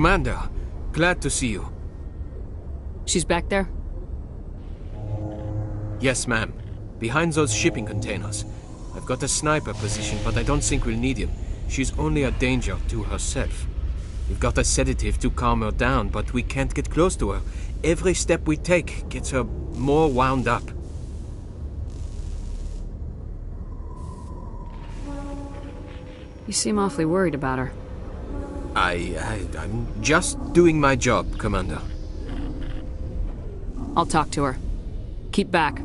Commander, glad to see you. She's back there? Yes, ma'am. Behind those shipping containers. I've got a sniper position, but I don't think we'll need him. She's only a danger to herself. We've got a sedative to calm her down, but we can't get close to her. Every step we take gets her more wound up. You seem awfully worried about her. I'm just doing my job, Commander. I'll talk to her. Keep back.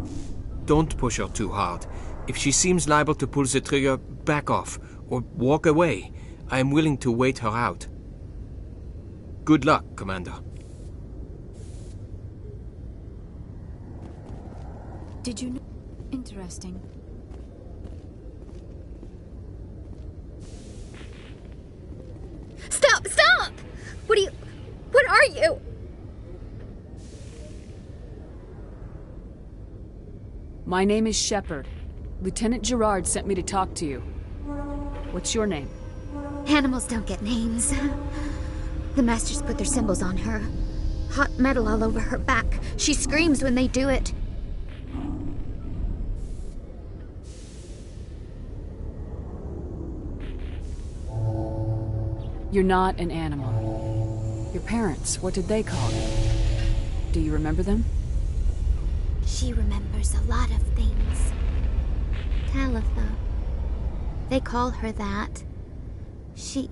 Don't push her too hard. If she seems liable to pull the trigger, back off, or walk away. I am willing to wait her out. Good luck, Commander. Did you know? Interesting. Stop! Stop! What are you? My name is Shephard. Lieutenant Gerard sent me to talk to you. What's your name? Animals don't get names. The Masters put their symbols on her. Hot metal all over her back. She screams when they do it. You're not an animal. Your parents, what did they call you? Do you remember them? She remembers a lot of things. Talitha. They call her that. She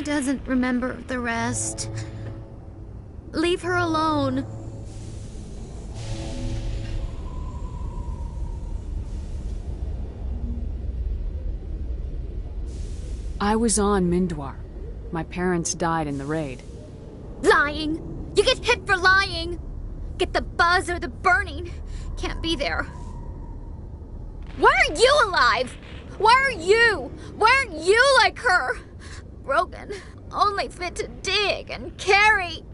doesn't remember the rest. Leave her alone. I was on Mindwar. My parents died in the raid. Lying! You get hit for lying! Get the buzz or the burning. Can't be there. Why are you alive? Why aren't you like her? Broken, only fit to dig and carry.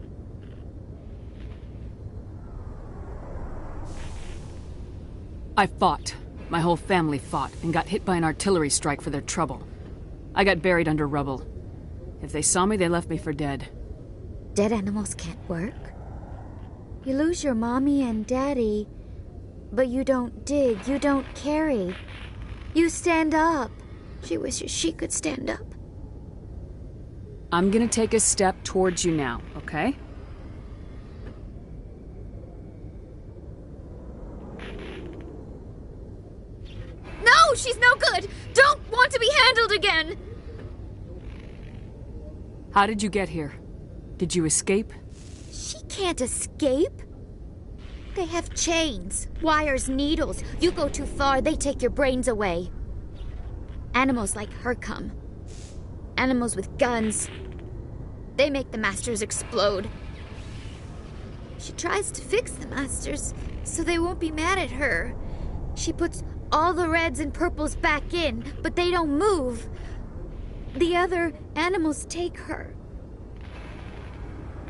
I fought. My whole family fought and got hit by an artillery strike for their trouble. I got buried under rubble. If they saw me, they left me for dead. Dead animals can't work. You lose your mommy and daddy, but you don't dig, you don't carry. You stand up. She wishes she could stand up. I'm gonna take a step towards you now, okay? No, she's no good! Don't want to be handled again! How did you get here? Did you escape? She can't escape. They have chains, wires, needles. You go too far, they take your brains away. Animals like her come. Animals with guns. They make the Masters explode. She tries to fix the Masters so they won't be mad at her. She puts all the reds and purples back in, but they don't move. The other animals take her.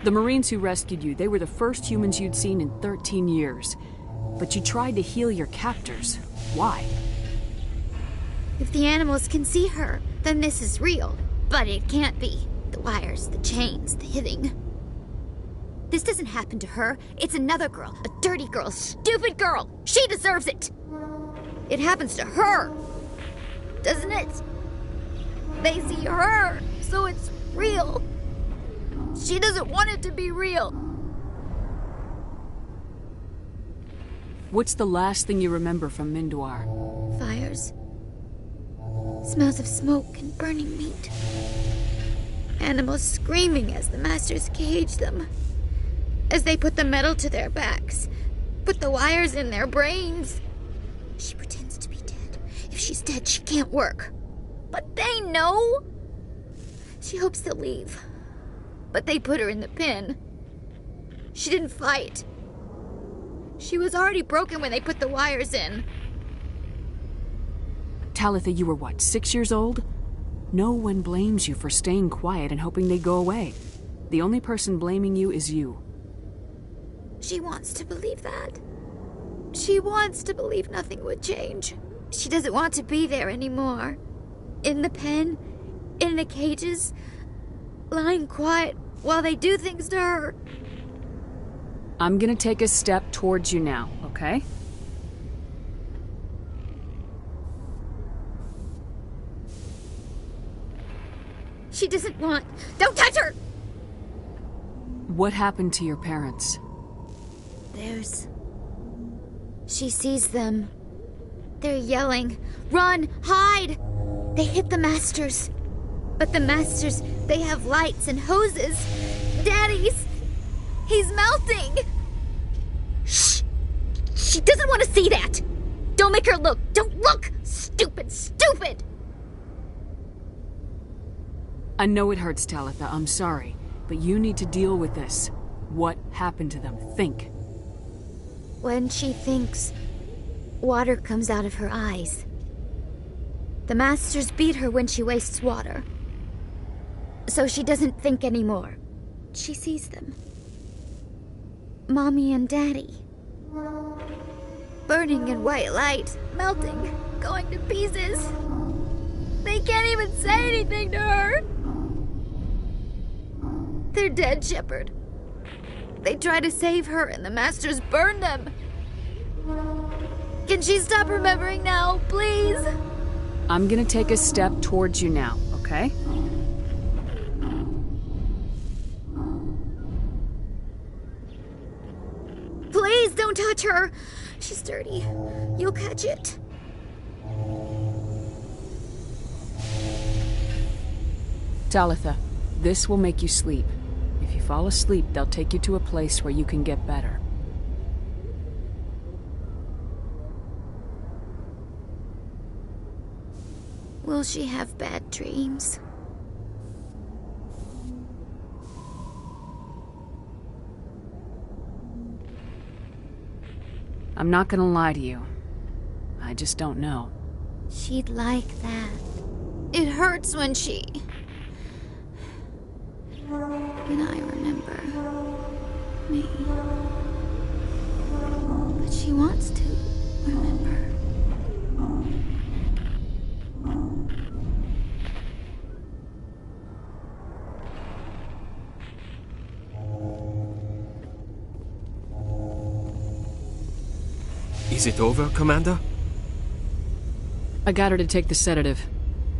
The Marines who rescued you, they were the first humans you'd seen in 13 years. But you tried to heal your captors. Why? If the animals can see her, then this is real. But it can't be. The wires, the chains, the hitting. This doesn't happen to her. It's another girl. A dirty girl. Stupid girl. She deserves it. It happens to her. Doesn't it? They see her, so it's real. She doesn't want it to be real. What's the last thing you remember from Mindwar? Fires. Smells of smoke and burning meat. Animals screaming as the Masters cage them. As they put the metal to their backs. Put the wires in their brains. She pretends to be dead. If she's dead, she can't work. But they know. She hopes they'll leave. But they put her in the pen. She didn't fight. She was already broken when they put the wires in. Talitha, you were what, 6 years old? No one blames you for staying quiet and hoping they'd go away. The only person blaming you is you. She wants to believe that. She wants to believe nothing would change. She doesn't want to be there anymore. In the pen, in the cages, lying quiet while they do things to her. I'm gonna take a step towards you now, okay? She doesn't want... Don't touch her! What happened to your parents? She sees them. They're yelling, "Run! Hide!" They hit the Masters. But the Masters, they have lights and hoses. He's melting! Shh! She doesn't want to see that! Don't make her look! Don't look! Stupid! I know it hurts, Talitha, I'm sorry. But you need to deal with this. What happened to them? Think. When she thinks, water comes out of her eyes. The Masters beat her when she wastes water. So she doesn't think anymore. She sees them. Mommy and Daddy. Burning in white light, melting, going to pieces. They can't even say anything to her. They're dead, Shephard. They try to save her and the Masters burn them. Can she stop remembering now, please? I'm gonna take a step towards you now, okay? Please don't touch her. She's dirty. You'll catch it. Talitha, this will make you sleep. If you fall asleep, they'll take you to a place where you can get better. Will she have bad dreams? I'm not gonna lie to you. I just don't know. She'd like that. It hurts when I remember me. But she wants to remember. Is it over, Commander? I got her to take the sedative.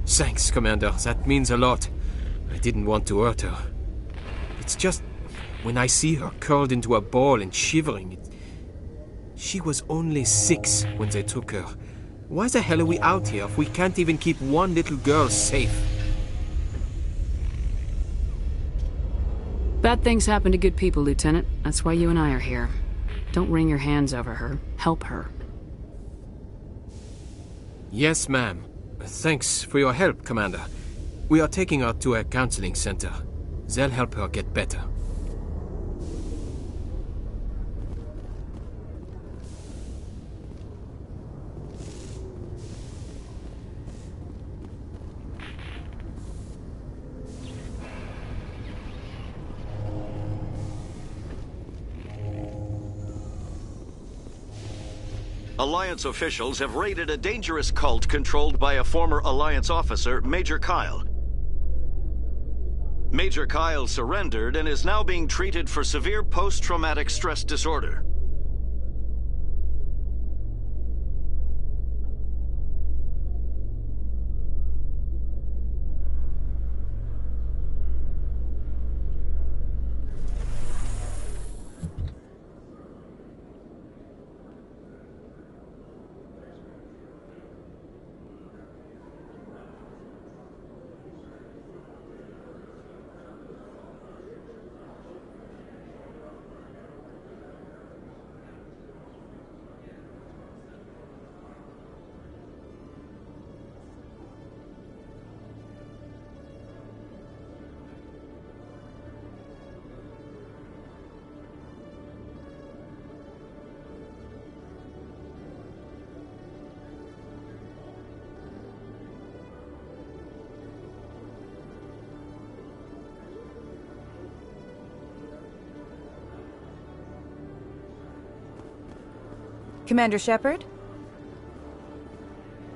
Thanks, Commander. That means a lot. I didn't want to hurt her. It's just... when I see her curled into a ball and shivering... She was only 6 when they took her. Why the hell are we out here if we can't even keep one little girl safe? Bad things happen to good people, Lieutenant. That's why you and I are here. Don't wring your hands over her. Help her. Yes, ma'am. Thanks for your help, Commander. We are taking her to a counseling center. They'll help her get better. Alliance officials have raided a dangerous cult controlled by a former Alliance officer, Major Kyle. Major Kyle surrendered and is now being treated for severe post-traumatic stress disorder. Commander Shephard?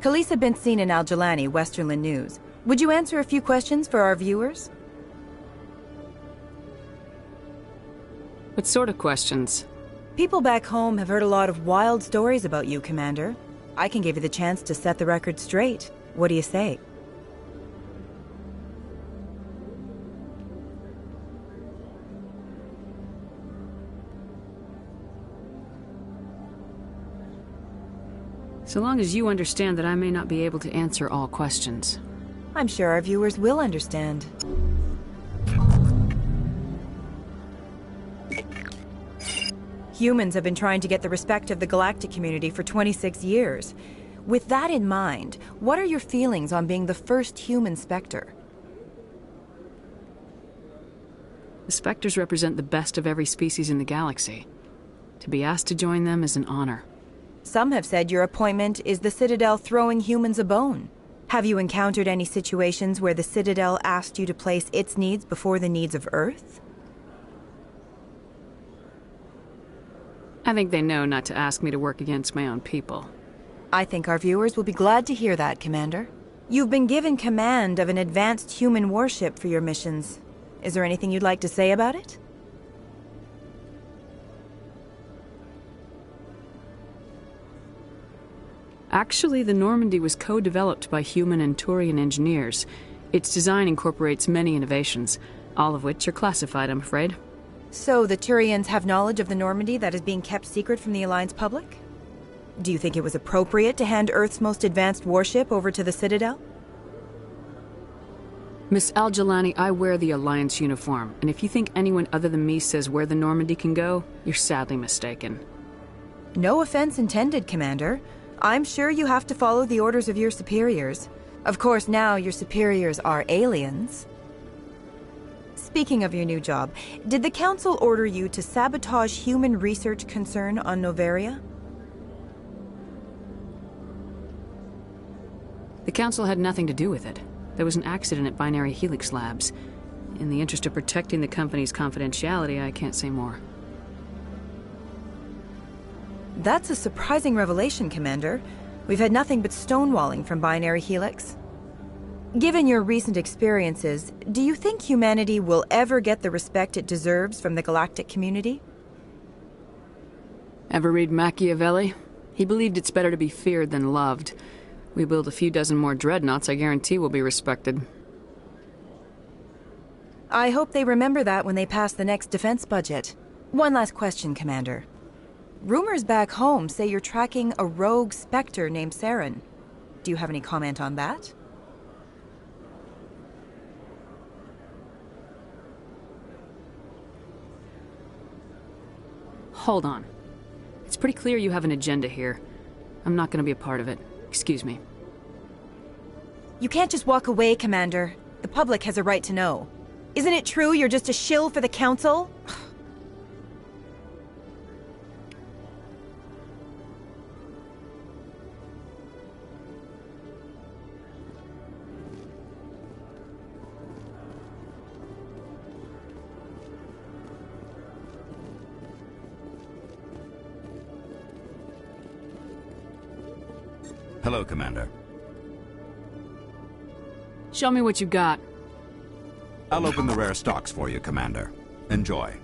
Khaleesa been seen in Al-Jalani, Westerland News. Would you answer a few questions for our viewers? What sort of questions? People back home have heard a lot of wild stories about you, Commander. I can give you the chance to set the record straight. What do you say? So long as you understand that I may not be able to answer all questions. I'm sure our viewers will understand. Humans have been trying to get the respect of the galactic community for 26 years. With that in mind, what are your feelings on being the first human Spectre? The Spectres represent the best of every species in the galaxy. To be asked to join them is an honor. Some have said your appointment is the Citadel throwing humans a bone. Have you encountered any situations where the Citadel asked you to place its needs before the needs of Earth? I think they know not to ask me to work against my own people. I think our viewers will be glad to hear that, Commander. You've been given command of an advanced human warship for your missions. Is there anything you'd like to say about it? Actually, the Normandy was co-developed by human and Turian engineers. Its design incorporates many innovations, all of which are classified, I'm afraid. So the Turians have knowledge of the Normandy that is being kept secret from the Alliance public? Do you think it was appropriate to hand Earth's most advanced warship over to the Citadel? Miss Al-Jalani, I wear the Alliance uniform, and if you think anyone other than me says where the Normandy can go, you're sadly mistaken. No offense intended, Commander. I'm sure you have to follow the orders of your superiors. Of course, now your superiors are aliens. Speaking of your new job, did the Council order you to sabotage human research concern on Noveria? The Council had nothing to do with it. There was an accident at Binary Helix Labs. In the interest of protecting the company's confidentiality, I can't say more. That's a surprising revelation, Commander. We've had nothing but stonewalling from Binary Helix. Given your recent experiences, do you think humanity will ever get the respect it deserves from the galactic community? Ever read Machiavelli? He believed it's better to be feared than loved. We build a few dozen more dreadnoughts, I guarantee we'll be respected. I hope they remember that when they pass the next defense budget. One last question, Commander. Rumors back home say you're tracking a rogue Spectre named Saren. Do you have any comment on that? Hold on. It's pretty clear you have an agenda here. I'm not going to be a part of it. Excuse me. You can't just walk away, Commander. The public has a right to know. Isn't it true you're just a shill for the Council? Hello, Commander. Show me what you got. I'll open the rare stocks for you, Commander. Enjoy.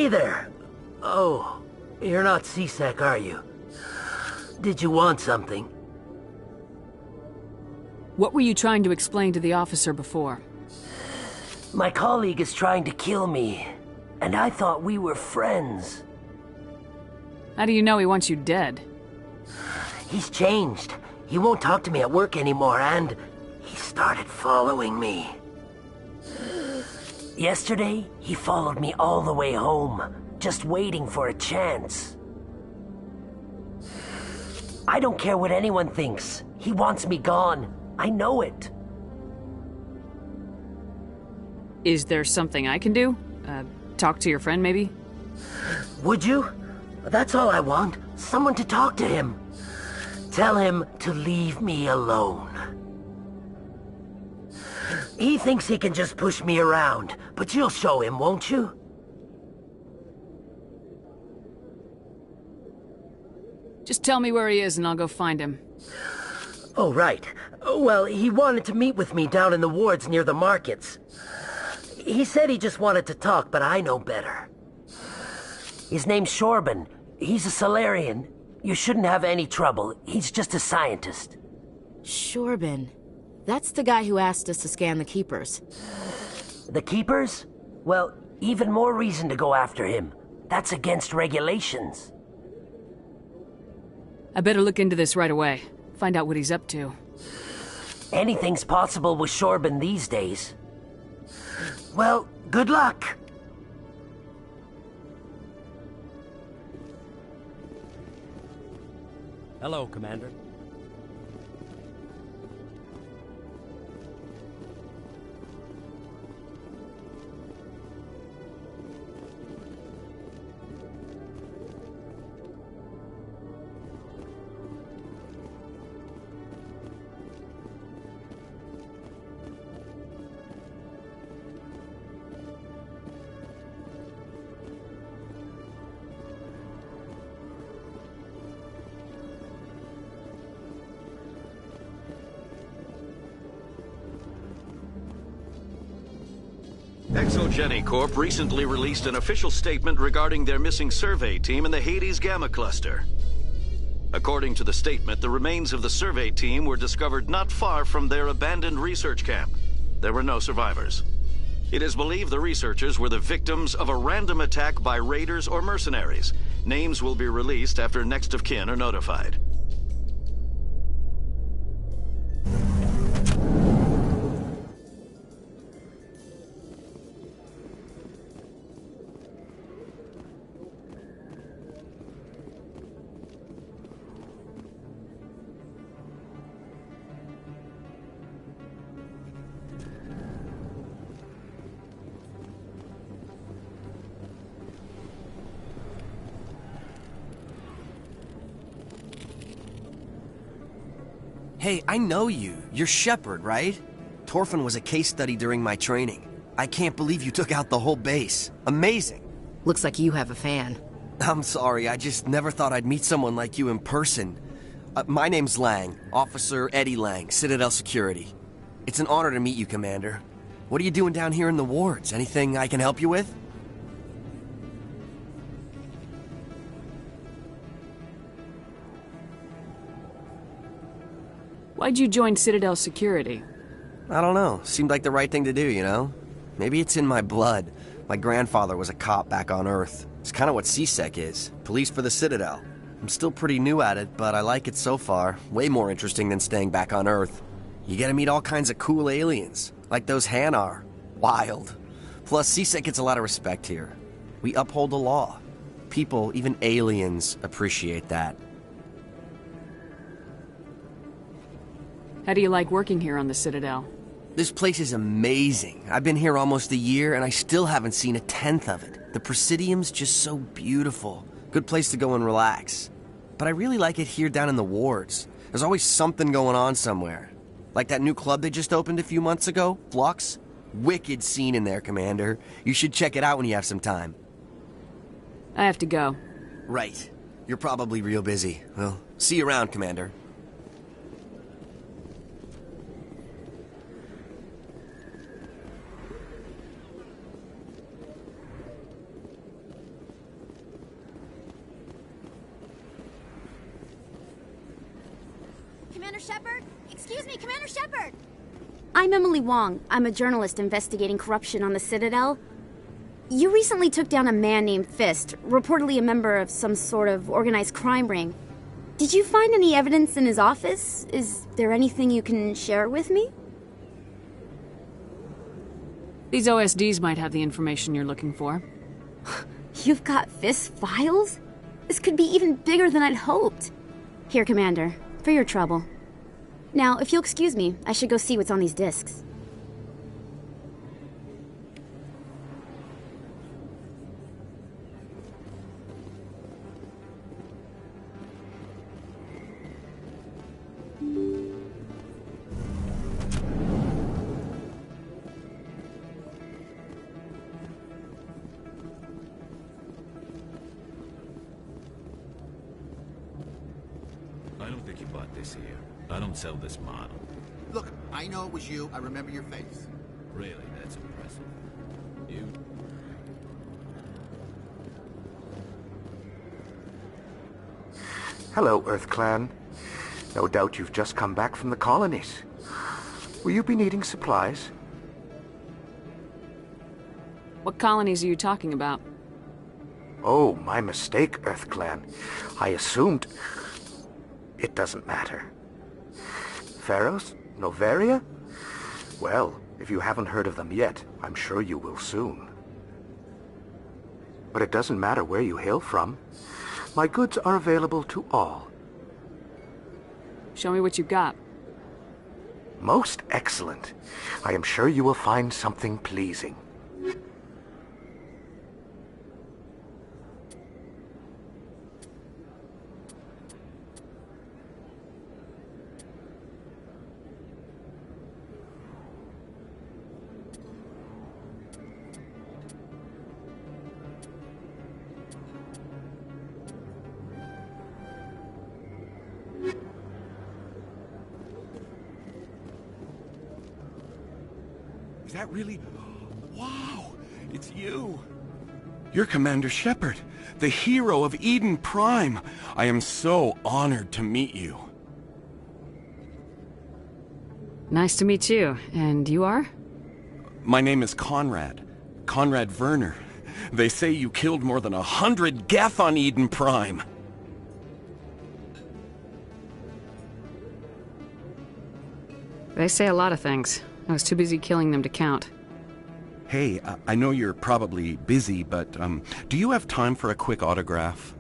Hey there. Oh, you're not C-Sec, are you? Did you want something? What were you trying to explain to the officer before? My colleague is trying to kill me, and I thought we were friends. How do you know he wants you dead? He's changed. He won't talk to me at work anymore, and he started following me. Yesterday, he followed me all the way home, just waiting for a chance. I don't care what anyone thinks. He wants me gone. I know it. Is there something I can do? Talk to your friend, maybe? Would you? That's all I want. Someone to talk to him. Tell him to leave me alone. He thinks he can just push me around, but you'll show him, won't you? Just tell me where he is and I'll go find him. Oh, right. Well, he wanted to meet with me down in the wards near the markets. He said he just wanted to talk, but I know better. His name's Shephard. He's a Solarian. You shouldn't have any trouble. He's just a scientist. Shephard. That's the guy who asked us to scan the Keepers. The Keepers? Well, even more reason to go after him. That's against regulations. I better look into this right away. Find out what he's up to. Anything's possible with Shephard these days. Well, good luck. Hello, Commander. Exogeny Corp recently released an official statement regarding their missing survey team in the Hades Gamma Cluster. According to the statement, the remains of the survey team were discovered not far from their abandoned research camp. There were no survivors. It is believed the researchers were the victims of a random attack by raiders or mercenaries. Names will be released after next of kin are notified. Hey, I know you. You're Shephard, right? Torfin was a case study during my training. I can't believe you took out the whole base. Amazing. Looks like you have a fan. I'm sorry, I just never thought I'd meet someone like you in person. My name's Lang, Officer Eddie Lang, Citadel Security. It's an honor to meet you, Commander. What are you doing down here in the wards? Anything I can help you with? Why'd you join Citadel Security? I don't know. Seemed like the right thing to do, you know? Maybe it's in my blood. My grandfather was a cop back on Earth. It's kind of what C-Sec is. Police for the Citadel. I'm still pretty new at it, but I like it so far. Way more interesting than staying back on Earth. You get to meet all kinds of cool aliens, like those Hanar. Wild. Plus, C-Sec gets a lot of respect here. We uphold the law. People, even aliens, appreciate that. How do you like working here on the Citadel? This place is amazing. I've been here almost a year, and I still haven't seen a tenth of it. The Presidium's just so beautiful. Good place to go and relax. But I really like it here down in the wards. There's always something going on somewhere. Like that new club they just opened a few months ago, Flux. Wicked scene in there, Commander. You should check it out when you have some time. I have to go. Right. You're probably real busy. Well, see you around, Commander. Shephard? Excuse me, Commander Shephard! I'm Emily Wong. I'm a journalist investigating corruption on the Citadel. You recently took down a man named Fist, reportedly a member of some sort of organized crime ring. Did you find any evidence in his office? Is there anything you can share with me? These OSDs might have the information you're looking for. You've got Fist's files? This could be even bigger than I'd hoped. Here, Commander, for your trouble. Now, if you'll excuse me, I should go see what's on these discs. I don't think you bought this here. I don't sell this model. Look, I know it was you. I remember your face. Really, that's impressive. You... Hello, Earth Clan. No doubt you've just come back from the colonies. Will you be needing supplies? What colonies are you talking about? Oh, my mistake, Earth Clan. I assumed... It doesn't matter. Pharos? Novaria? Well, if you haven't heard of them yet, I'm sure you will soon. But it doesn't matter where you hail from. My goods are available to all. Show me what you've got. Most excellent. I am sure you will find something pleasing. Is that really... Wow! It's you! You're Commander Shephard, the hero of Eden Prime. I am so honored to meet you. Nice to meet you. And you are? My name is Conrad. Conrad Werner. They say you killed more than 100 Geth on Eden Prime. They say a lot of things. I was too busy killing them to count. Hey, I know you're probably busy, but do you have time for a quick autograph?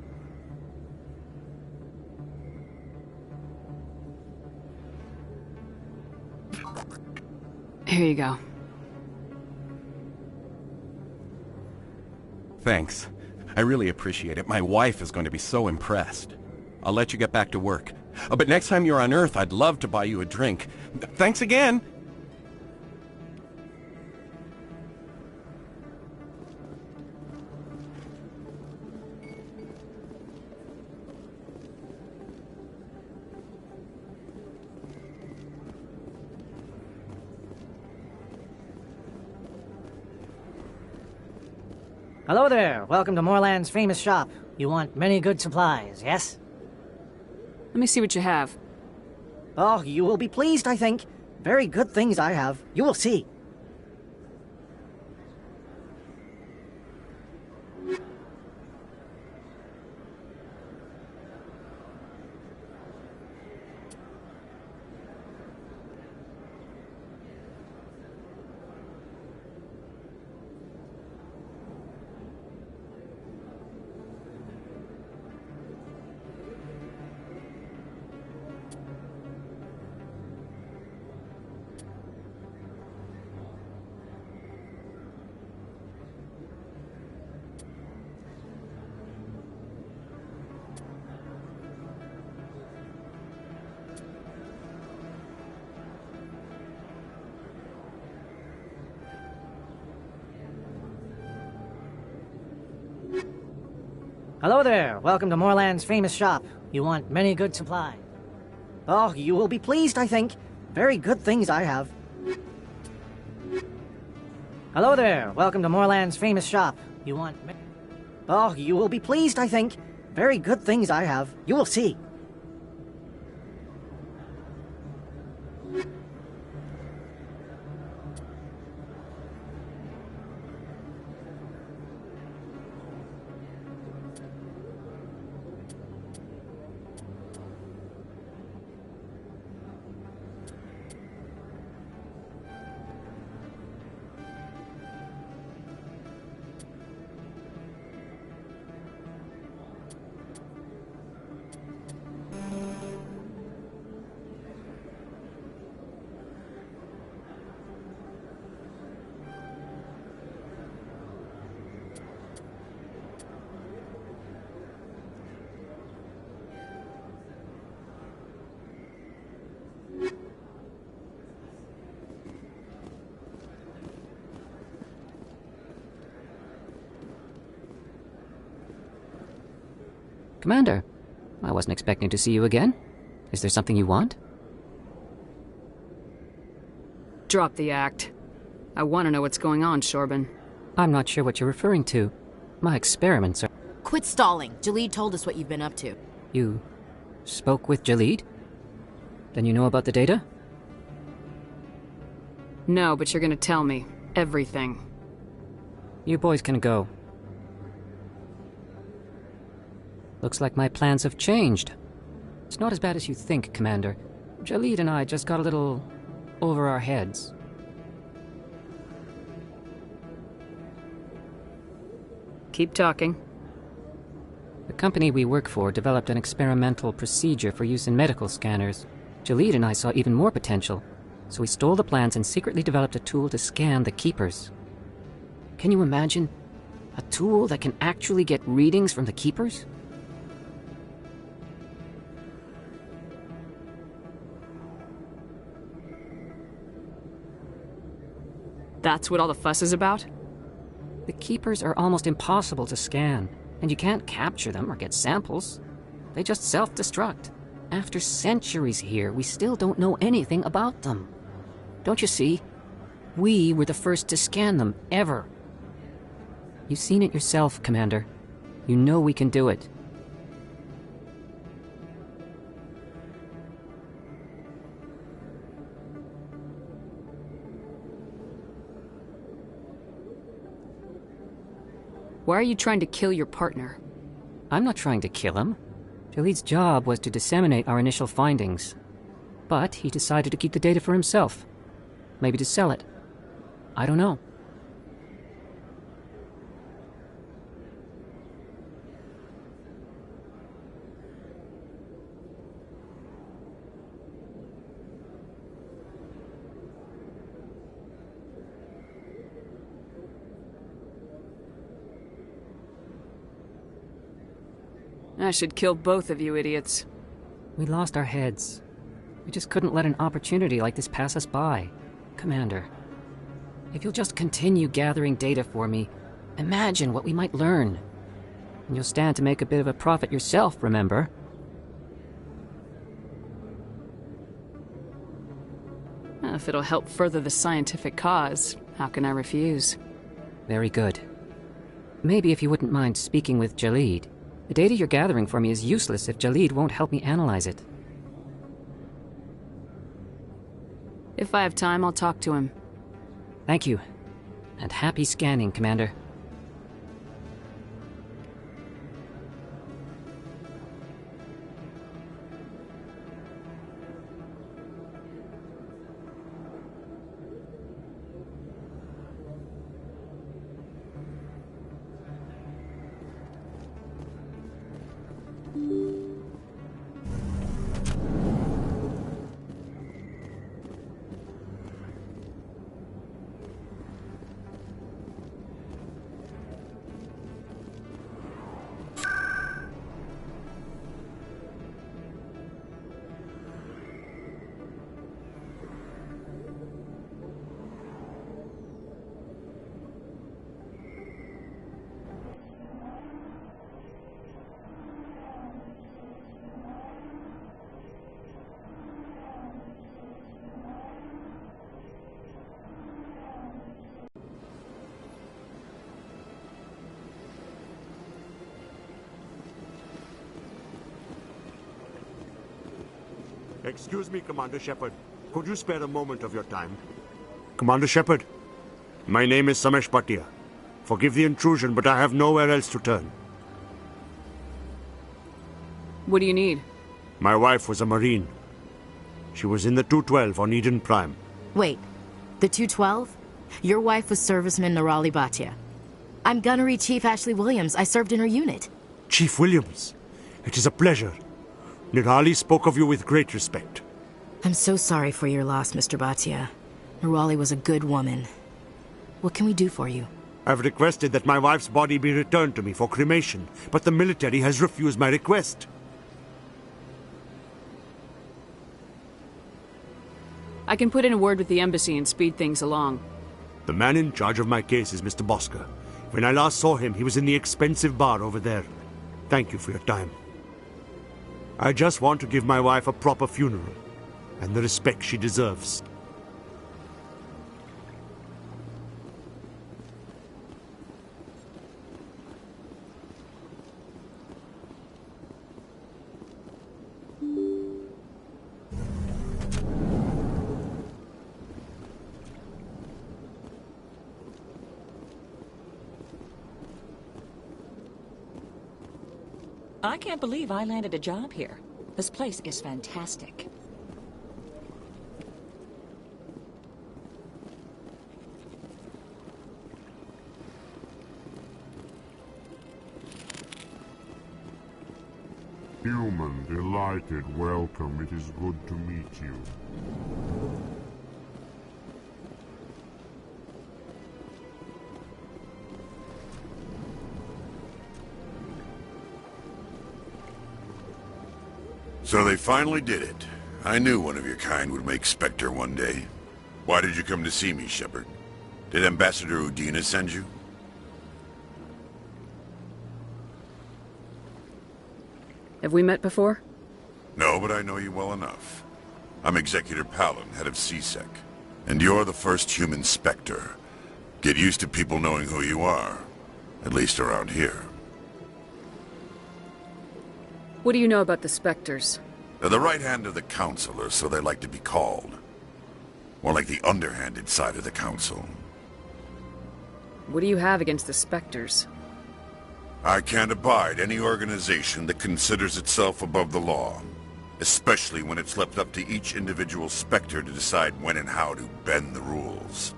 Here you go. Thanks. I really appreciate it. My wife is going to be so impressed. I'll let you get back to work. But next time you're on Earth, I'd love to buy you a drink. Thanks again! Hello there. Welcome to Moorland's famous shop. You want many good supplies, yes? Let me see what you have. Oh, you will be pleased, I think. Very good things I have. You will see. Hello there. Welcome to Moorland's famous shop. You want many good supplies. Oh, you will be pleased, I think. Very good things I have. Hello there. Welcome to Moorland's famous shop. You want... Oh, you will be pleased, I think. Very good things I have. You will see. Commander, I wasn't expecting to see you again. Is there something you want? Drop the act. I want to know what's going on, Sherbin. I'm not sure what you're referring to. My experiments are... Quit stalling. Jalid told us what you've been up to. You spoke with Jalid? Then you know about the data? No, but you're gonna tell me. Everything. You boys can go. Looks like my plans have changed. It's not as bad as you think, Commander. Jalid and I just got a little over our heads. Keep talking. The company we work for developed an experimental procedure for use in medical scanners. Jalid and I saw even more potential, so we stole the plans and secretly developed a tool to scan the Keepers. Can you imagine? A tool that can actually get readings from the Keepers? That's what all the fuss is about? The Keepers are almost impossible to scan, and you can't capture them or get samples. They just self-destruct. After centuries here, we still don't know anything about them. Don't you see? We were the first to scan them, ever. You've seen it yourself, Commander. You know we can do it. Why are you trying to kill your partner? I'm not trying to kill him. Jalid's job was to disseminate our initial findings. But he decided to keep the data for himself. Maybe to sell it. I don't know. I should kill both of you idiots. We lost our heads. We just couldn't let an opportunity like this pass us by. Commander, if you'll just continue gathering data for me, imagine what we might learn. And you'll stand to make a bit of a profit yourself, remember? If it'll help further the scientific cause, how can I refuse? Very good. Maybe if you wouldn't mind speaking with Jalid. The data you're gathering for me is useless if Jalid won't help me analyze it. If I have time, I'll talk to him. Thank you. And happy scanning, Commander. Excuse me, Commander Shephard. Could you spare a moment of your time? Commander Shephard, my name is Samesh Bhatia. Forgive the intrusion, but I have nowhere else to turn. What do you need? My wife was a Marine. She was in the 212 on Eden Prime. Wait, the 212? Your wife was serviceman Nirali Bhatia. I'm Gunnery Chief Ashley Williams. I served in her unit. Chief Williams, it is a pleasure. Nirali spoke of you with great respect. I'm so sorry for your loss, Mr. Bhatia. Nirali was a good woman. What can we do for you? I've requested that my wife's body be returned to me for cremation, but the military has refused my request. I can put in a word with the embassy and speed things along. The man in charge of my case is Mr. Bosker. When I last saw him, he was in the expensive bar over there. Thank you for your time. I just want to give my wife a proper funeral, and the respect she deserves. I can't believe I landed a job here. This place is fantastic. Human, delighted, welcome. It is good to meet you. So they finally did it. I knew one of your kind would make Spectre one day. Why did you come to see me, Shephard? Did Ambassador Udina send you? Have we met before? No, but I know you well enough. I'm Executor Palin, head of CSEC. And you're the first human Spectre. Get used to people knowing who you are. At least around here. What do you know about the Spectres? They're the right hand of the Council, or so they like to be called. More like the underhanded side of the Council. What do you have against the Spectres? I can't abide any organization that considers itself above the law. Especially when it's left up to each individual Spectre to decide when and how to bend the rules.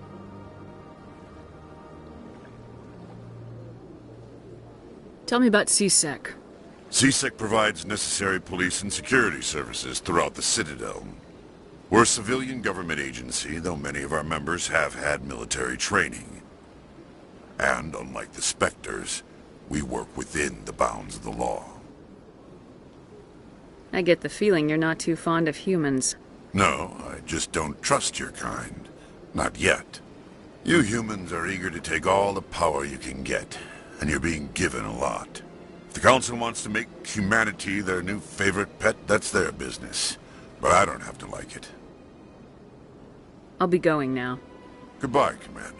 Tell me about CSEC. CSEC provides necessary police and security services throughout the Citadel. We're a civilian government agency, though many of our members have had military training. And, unlike the Spectres, we work within the bounds of the law. I get the feeling you're not too fond of humans. No, I just don't trust your kind. Not yet. You humans are eager to take all the power you can get, and you're being given a lot. If the Council wants to make humanity their new favorite pet, that's their business. But I don't have to like it. I'll be going now. Goodbye, Commander.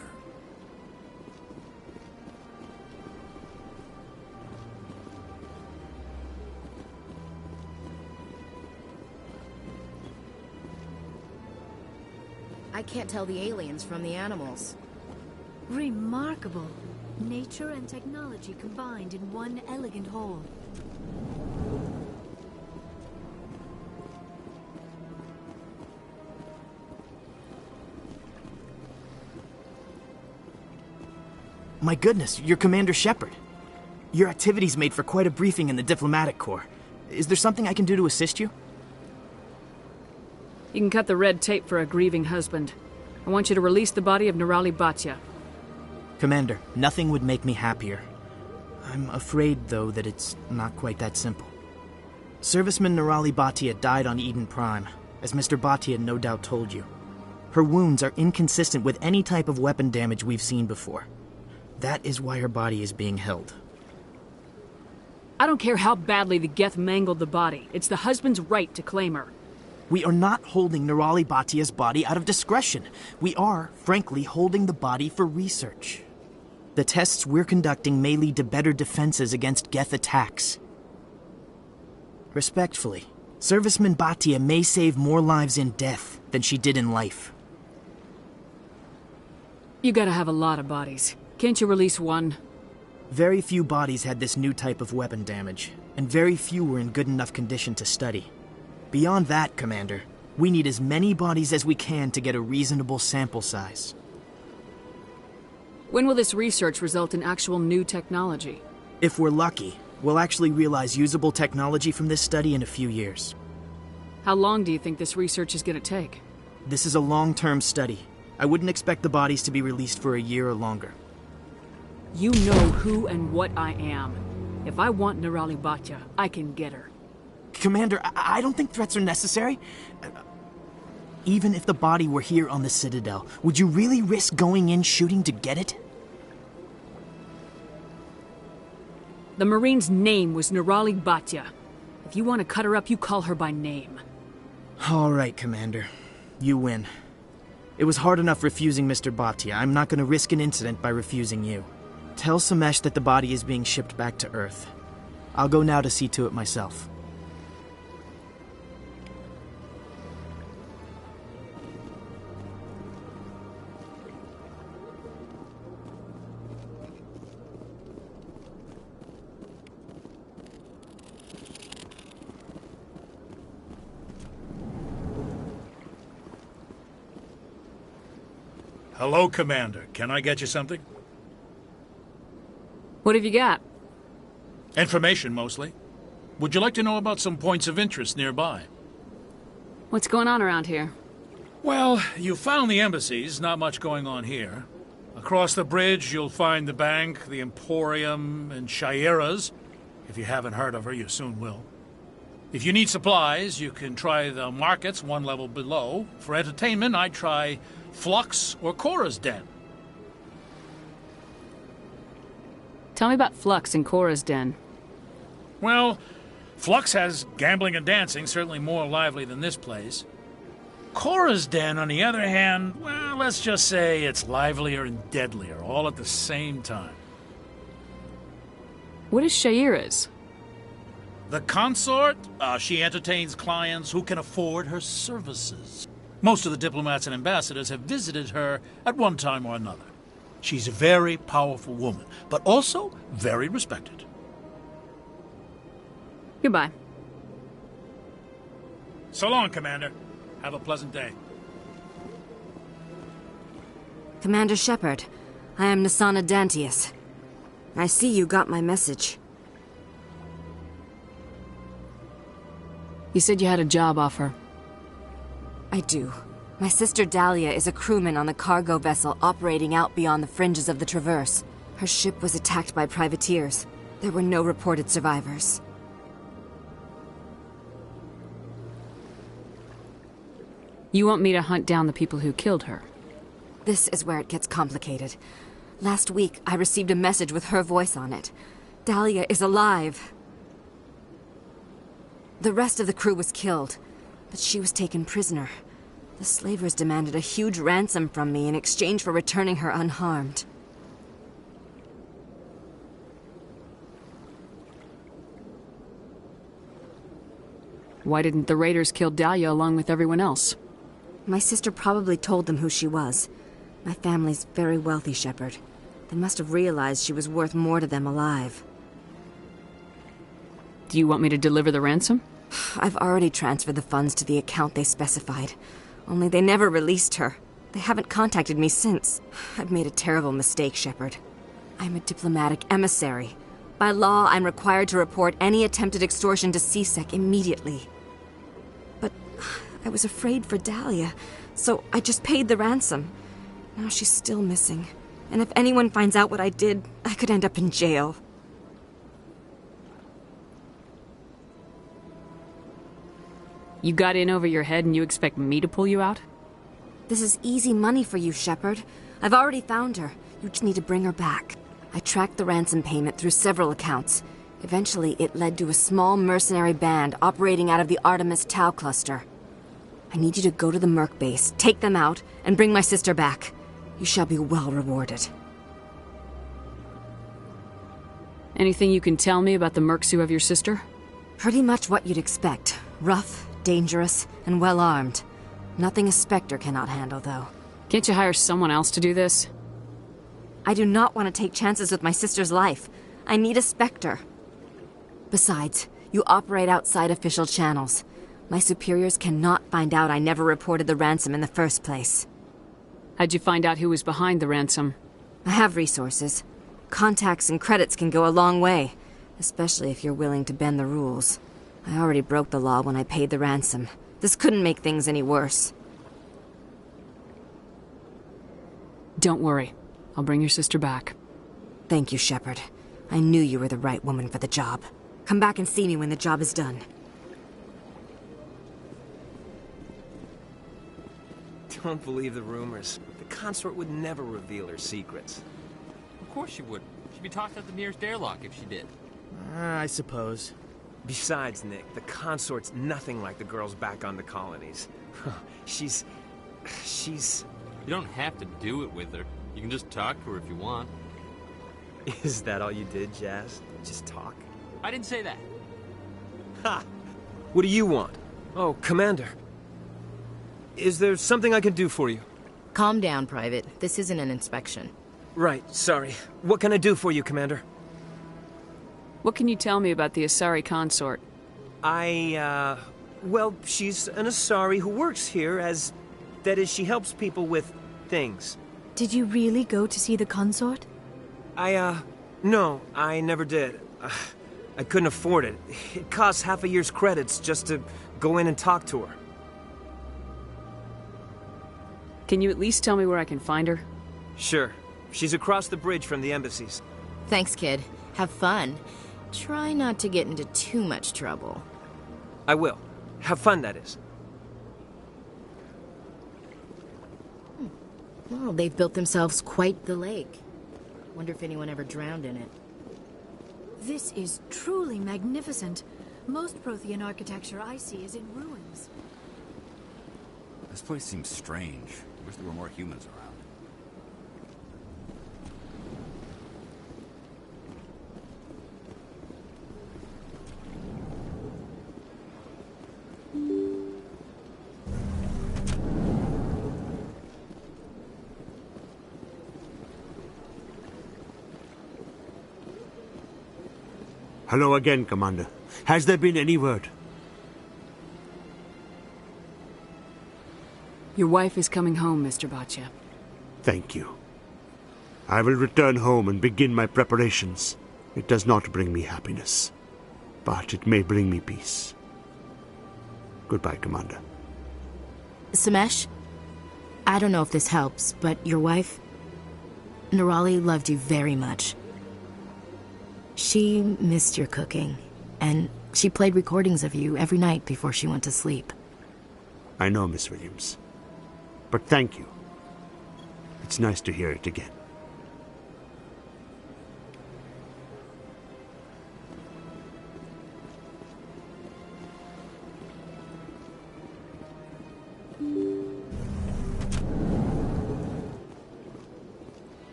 I can't tell the aliens from the animals. Remarkable. Nature and technology combined in one elegant whole. My goodness, you're Commander Shephard. Your activities made for quite a briefing in the Diplomatic Corps. Is there something I can do to assist you? You can cut the red tape for a grieving husband. I want you to release the body of Nerali Bhatia. Commander, nothing would make me happier. I'm afraid, though, that it's not quite that simple. Serviceman Nerali Bhatia died on Eden Prime, as Mr. Bhatia no doubt told you. Her wounds are inconsistent with any type of weapon damage we've seen before. That is why her body is being held. I don't care how badly the Geth mangled the body. It's the husband's right to claim her. We are not holding Nerali Bhatia's body out of discretion. We are, frankly, holding the body for research. The tests we're conducting may lead to better defenses against Geth attacks. Respectfully, Serviceman Bhatia may save more lives in death than she did in life. You gotta have a lot of bodies. Can't you release one? Very few bodies had this new type of weapon damage, and very few were in good enough condition to study. Beyond that, Commander, we need as many bodies as we can to get a reasonable sample size. When will this research result in actual new technology? If we're lucky, we'll actually realize usable technology from this study in a few years. How long do you think this research is gonna take? This is a long-term study. I wouldn't expect the bodies to be released for a year or longer. You know who and what I am. If I want Nerali Bhatia, I can get her. Commander, I don't think threats are necessary. Even if the body were here on the Citadel, would you really risk going in shooting to get it? The Marine's name was Nerali Bhatia. If you want to cut her up, you call her by name. All right, Commander. You win. It was hard enough refusing Mr. Bhatia. I'm not going to risk an incident by refusing you. Tell Samesh that the body is being shipped back to Earth. I'll go now to see to it myself. Hello, Commander. Can I get you something? What have you got? Information, mostly. Would you like to know about some points of interest nearby? What's going on around here? Well, you found the embassies. Not much going on here. Across the bridge, you'll find the bank, the Emporium, and Shaira's. If you haven't heard of her, you soon will. If you need supplies, you can try the markets one level below. For entertainment, I'd try Flux or Cora's Den. Tell me about Flux and Cora's Den. Well, Flux has gambling and dancing, certainly more lively than this place. Cora's Den, on the other hand, well, let's just say it's livelier and deadlier, all at the same time. What is Shaira's? The consort, she entertains clients who can afford her services. Most of the diplomats and ambassadors have visited her at one time or another. She's a very powerful woman, but also very respected. Goodbye. So long, Commander. Have a pleasant day. Commander Shephard, I am Nasana Dantius. I see you got my message. You said you had a job offer. I do. My sister Dahlia is a crewman on the cargo vessel operating out beyond the fringes of the Traverse. Her ship was attacked by privateers. There were no reported survivors. You want me to hunt down the people who killed her? This is where it gets complicated. Last week, I received a message with her voice on it. Dahlia is alive. The rest of the crew was killed, but she was taken prisoner. The slavers demanded a huge ransom from me in exchange for returning her unharmed. Why didn't the raiders kill Dahlia along with everyone else? My sister probably told them who she was. My family's very wealthy, Shepherd. They must have realized she was worth more to them alive. Do you want me to deliver the ransom? I've already transferred the funds to the account they specified. Only they never released her. They haven't contacted me since. I've made a terrible mistake, Shepherd. I'm a diplomatic emissary. By law, I'm required to report any attempted extortion to CSEC immediately. But I was afraid for Dahlia, so I just paid the ransom. Now she's still missing. And if anyone finds out what I did, I could end up in jail. You got in over your head and you expect me to pull you out? This is easy money for you, Shepherd. I've already found her. You just need to bring her back. I tracked the ransom payment through several accounts. Eventually, it led to a small mercenary band operating out of the Artemis Tau cluster. I need you to go to the Merc base, take them out, and bring my sister back. You shall be well rewarded. Anything you can tell me about the mercs who have your sister? Pretty much what you'd expect. Rough, dangerous, and well-armed. Nothing a Spectre cannot handle, though. Can't you hire someone else to do this? I do not want to take chances with my sister's life. I need a Spectre. Besides, you operate outside official channels. My superiors cannot find out I never reported the ransom in the first place. How'd you find out who was behind the ransom? I have resources. Contacts and credits can go a long way, especially if you're willing to bend the rules. I already broke the law when I paid the ransom. This couldn't make things any worse. Don't worry. I'll bring your sister back. Thank you, Shepherd. I knew you were the right woman for the job. Come back and see me when the job is done. Don't believe the rumors. The consort would never reveal her secrets. Of course she wouldn't. She'd be tossed out the nearest airlock if she did. I suppose. Besides, Nick, the consort's nothing like the girls back on the colonies. She's... You don't have to do it with her. You can just talk to her if you want. Is that all you did, Jazz? Just talk? I didn't say that. Ha! What do you want? Oh, Commander. Is there something I can do for you? Calm down, Private. This isn't an inspection. Right, sorry. What can I do for you, Commander? What can you tell me about the Asari consort? Well, she's an Asari who works here as... That is, she helps people with things. Did you really go to see the consort? No, I never did. I couldn't afford it. It costs half a year's credits just to go in and talk to her. Can you at least tell me where I can find her? Sure. She's across the bridge from the embassies. Thanks, kid. Have fun. Try not to get into too much trouble. I will. Have fun, that is. Well, they've built themselves quite the lake. Wonder if anyone ever drowned in it. This is truly magnificent. Most Prothean architecture I see is in ruins. This place seems strange. I wish there were more humans around. Hello again, Commander. Has there been any word? Your wife is coming home, Mr. Bhatia. Thank you. I will return home and begin my preparations. It does not bring me happiness, but it may bring me peace. Goodbye, Commander. Samesh, I don't know if this helps, but your wife, Nerali, loved you very much. She missed your cooking, and she played recordings of you every night before she went to sleep. I know, Miss Williams. But thank you. It's nice to hear it again.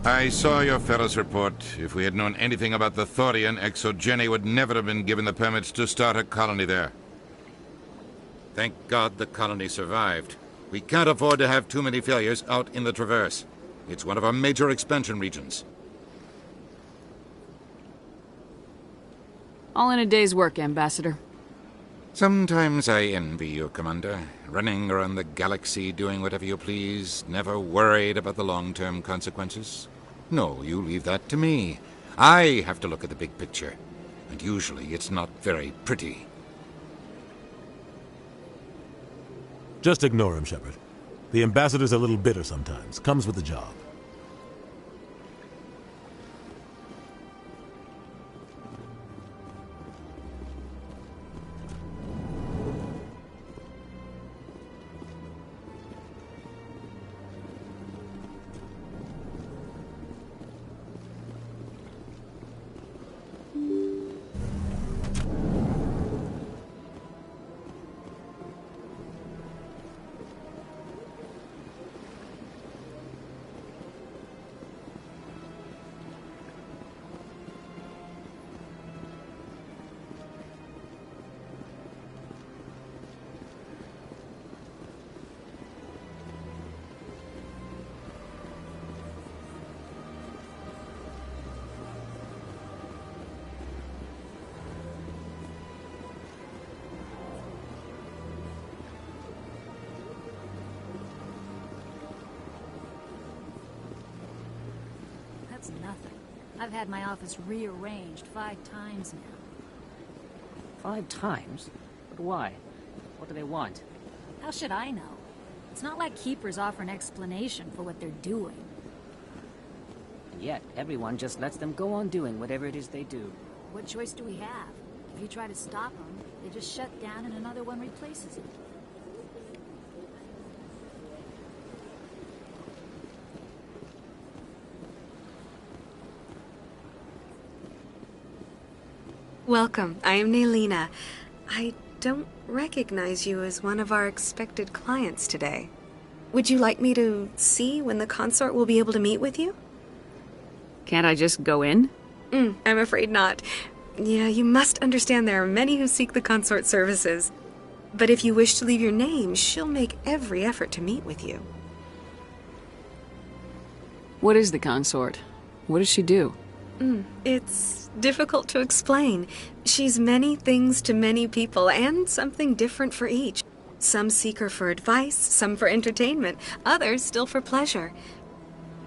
I saw your Ferris report. If we had known anything about the Thorian, Exogeny would never have been given the permits to start a colony there. Thank God the colony survived. We can't afford to have too many failures out in the Traverse. It's one of our major expansion regions. All in a day's work, Ambassador. Sometimes I envy you, Commander. Running around the galaxy, doing whatever you please, never worried about the long-term consequences. No, you leave that to me. I have to look at the big picture, and usually it's not very pretty. Just ignore him, Shephard. The Ambassador's a little bitter sometimes. Comes with the job. Nothing. I've had my office rearranged 5 times now. 5 times? But why? What do they want? How should I know? It's not like Keepers offer an explanation for what they're doing. And yet, everyone just lets them go on doing whatever it is they do. What choice do we have? If you try to stop them, they just shut down and another one replaces it. Welcome. I am Naylina. I don't recognize you as one of our expected clients today. Would you like me to see when the consort will be able to meet with you? Can't I just go in? I'm afraid not. Yeah, you must understand there are many who seek the consort services. But if you wish to leave your name, she'll make every effort to meet with you. What is the consort? What does she do? It's difficult to explain. She's many things to many people, and something different for each. Some seek her for advice, some for entertainment, others still for pleasure.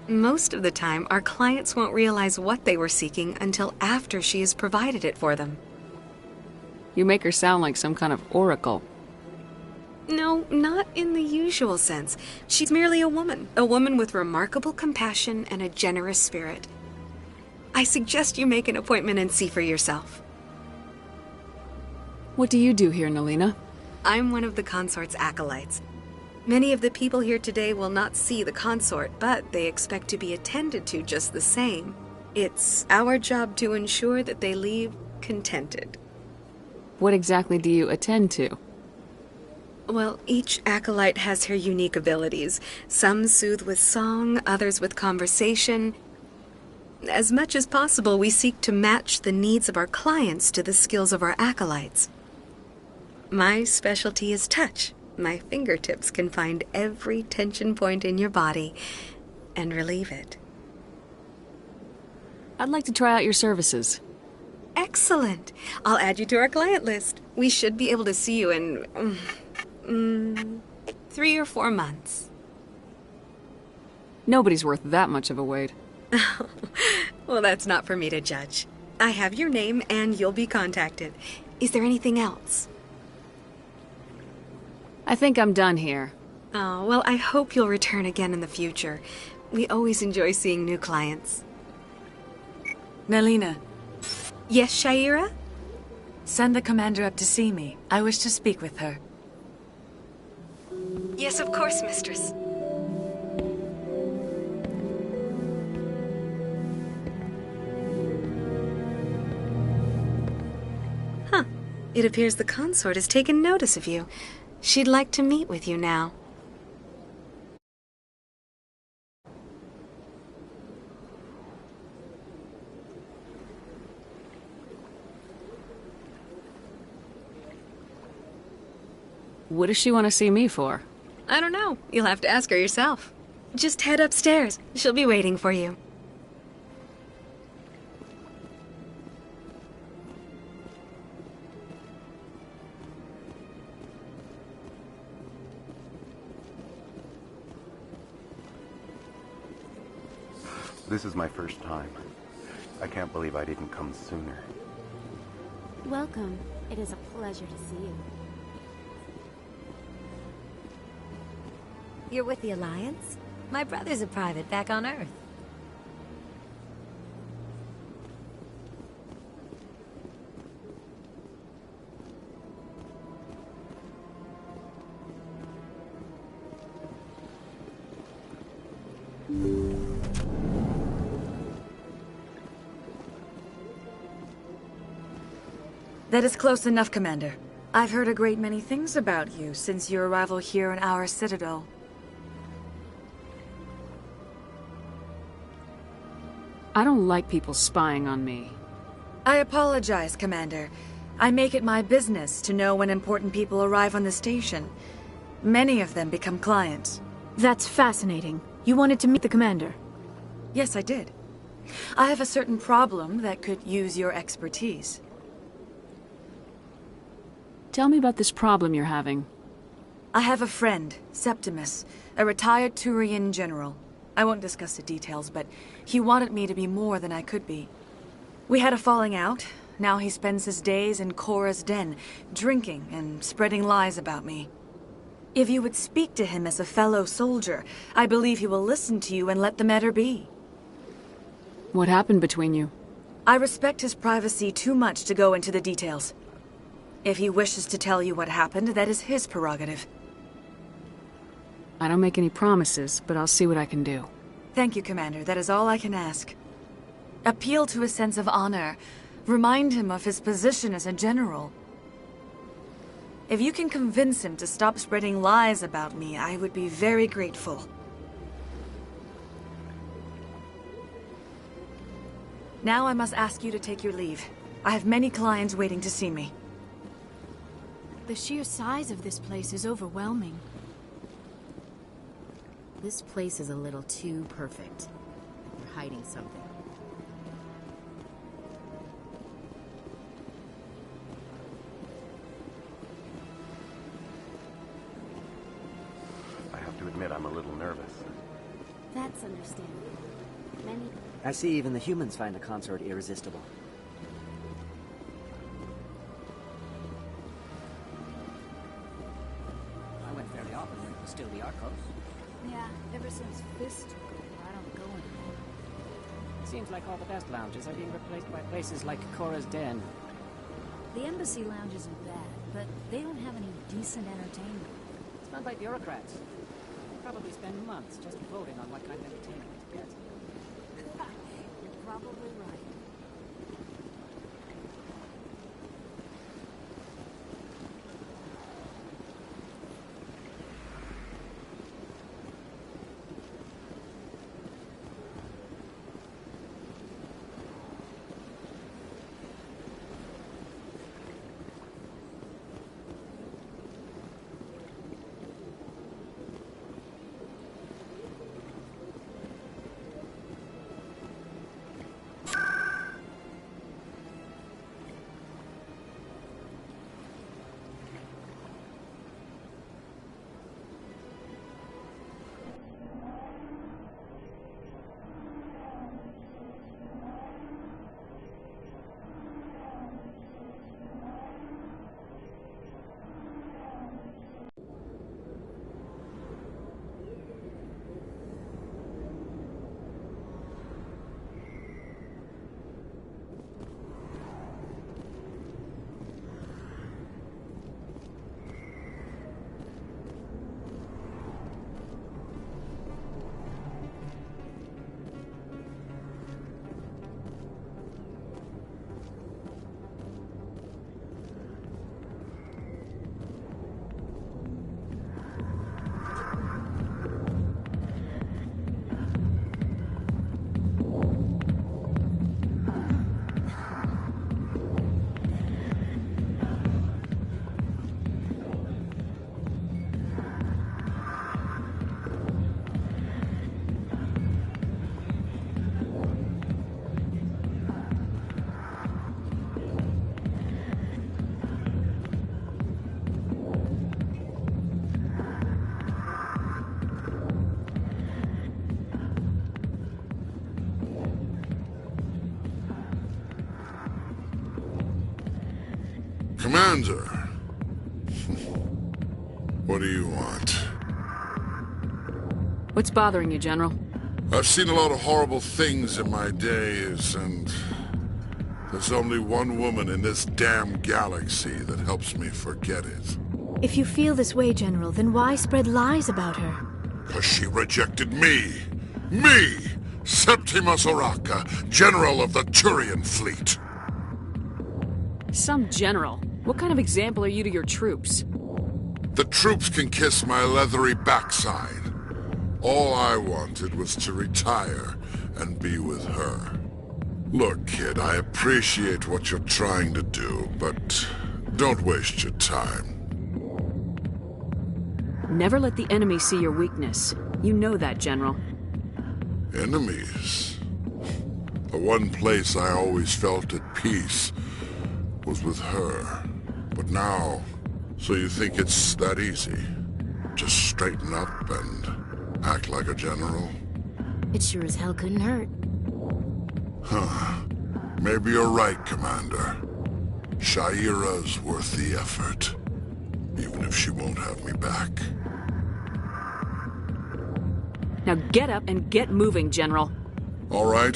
Most of the time, our clients won't realize what they were seeking until after she has provided it for them. You make her sound like some kind of oracle. No, not in the usual sense. She's merely a woman with remarkable compassion and a generous spirit. I suggest you make an appointment and see for yourself. What do you do here, Naylina? I'm one of the consort's acolytes. Many of the people here today will not see the consort, but they expect to be attended to just the same. It's our job to ensure that they leave contented. What exactly do you attend to? Well, each acolyte has her unique abilities. Some soothe with song, others with conversation. As much as possible, we seek to match the needs of our clients to the skills of our acolytes. My specialty is touch. My fingertips can find every tension point in your body and relieve it. I'd like to try out your services. Excellent. I'll add you to our client list. We should be able to see you in 3 or 4 months. Nobody's worth that much of a wait. Well, that's not for me to judge. I have your name and you'll be contacted. Is there anything else? I think I'm done here. Oh, well, I hope you'll return again in the future. We always enjoy seeing new clients. Naylina. Yes, Shaira? Send the commander up to see me. I wish to speak with her. Yes, of course, mistress. Huh. It appears the consort has taken notice of you. She'd like to meet with you now. What does she want to see me for? I don't know. You'll have to ask her yourself. Just head upstairs. She'll be waiting for you. This is my first time. I can't believe I didn't come sooner. Welcome. It is a pleasure to see you. You're with the Alliance? My brother's a private back on Earth. That is close enough, Commander. I've heard a great many things about you since your arrival here in our citadel. I don't like people spying on me. I apologize, Commander. I make it my business to know when important people arrive on the station. Many of them become clients. That's fascinating. You wanted to meet the commander? Yes, I did. I have a certain problem that could use your expertise. Tell me about this problem you're having. I have a friend, Septimus, a retired Turian general. I won't discuss the details, but he wanted me to be more than I could be. We had a falling out. Now he spends his days in Korra's den, drinking and spreading lies about me. If you would speak to him as a fellow soldier, I believe he will listen to you and let the matter be. What happened between you? I respect his privacy too much to go into the details. If he wishes to tell you what happened, that is his prerogative. I don't make any promises, but I'll see what I can do. Thank you, Commander. That is all I can ask. Appeal to his sense of honor. Remind him of his position as a general. If you can convince him to stop spreading lies about me, I would be very grateful. Now I must ask you to take your leave. I have many clients waiting to see me. The sheer size of this place is overwhelming. This place is a little too perfect. You're hiding something. I have to admit I'm a little nervous. That's understandable. Many... I see even the humans find the consort irresistible. I went fairly often when it was still the Arcos. Yeah, ever since Fist took over, I don't go anymore. Seems like all the best lounges are being replaced by places like Cora's Den. The Embassy Lounge isn't bad, but they don't have any decent entertainment. It's run by bureaucrats. They probably spend months just voting on what kind of entertainment to get. You're probably right. Commander, what do you want? What's bothering you, General? I've seen a lot of horrible things in my days, and there's only one woman in this damn galaxy that helps me forget it. If you feel this way, General, then why spread lies about her? 'Cause she rejected me! Me! Septimus Oraka, General of the Turian Fleet! Some general? What kind of example are you to your troops? The troops can kiss my leathery backside. All I wanted was to retire and be with her. Look, kid, I appreciate what you're trying to do, but don't waste your time. Never let the enemy see your weakness. You know that, General. Enemies? The one place I always felt at peace was with her. But now, so you think it's that easy? Just straighten up and act like a general? It sure as hell couldn't hurt. Huh. Maybe you're right, Commander. Shaira's worth the effort. Even if she won't have me back. Now get up and get moving, General. All right.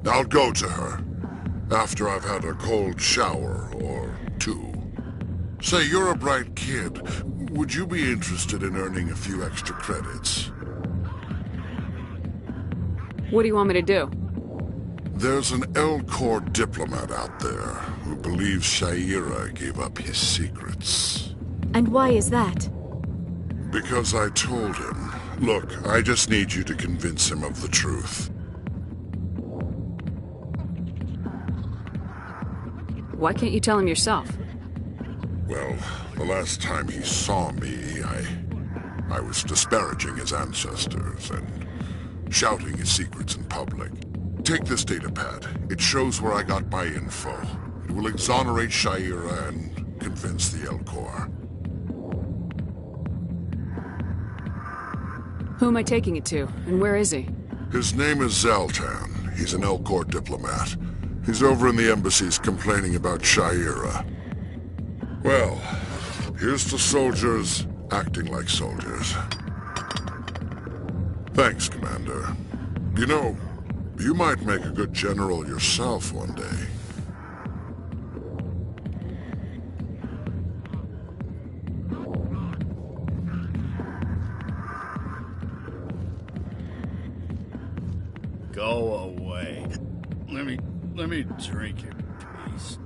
I'll go to her. after I've had a cold shower or two. Say, you're a bright kid. Would you be interested in earning a few extra credits? What do you want me to do? There's an L-Corps diplomat out there who believes Shaira gave up his secrets. And why is that? Because I told him. Look, I just need you to convince him of the truth. Why can't you tell him yourself? Well, the last time he saw me, I was disparaging his ancestors and shouting his secrets in public. Take this datapad. It shows where I got my info. It will exonerate Shaira and convince the L-Corps. Who am I taking it to, and where is he? His name is Zaltan. He's an L-Corps diplomat. He's over in the embassies complaining about Shaira. Well, here's to soldiers acting like soldiers. Thanks, Commander. You know, you might make a good general yourself one day. Go away. Let me drink in peace.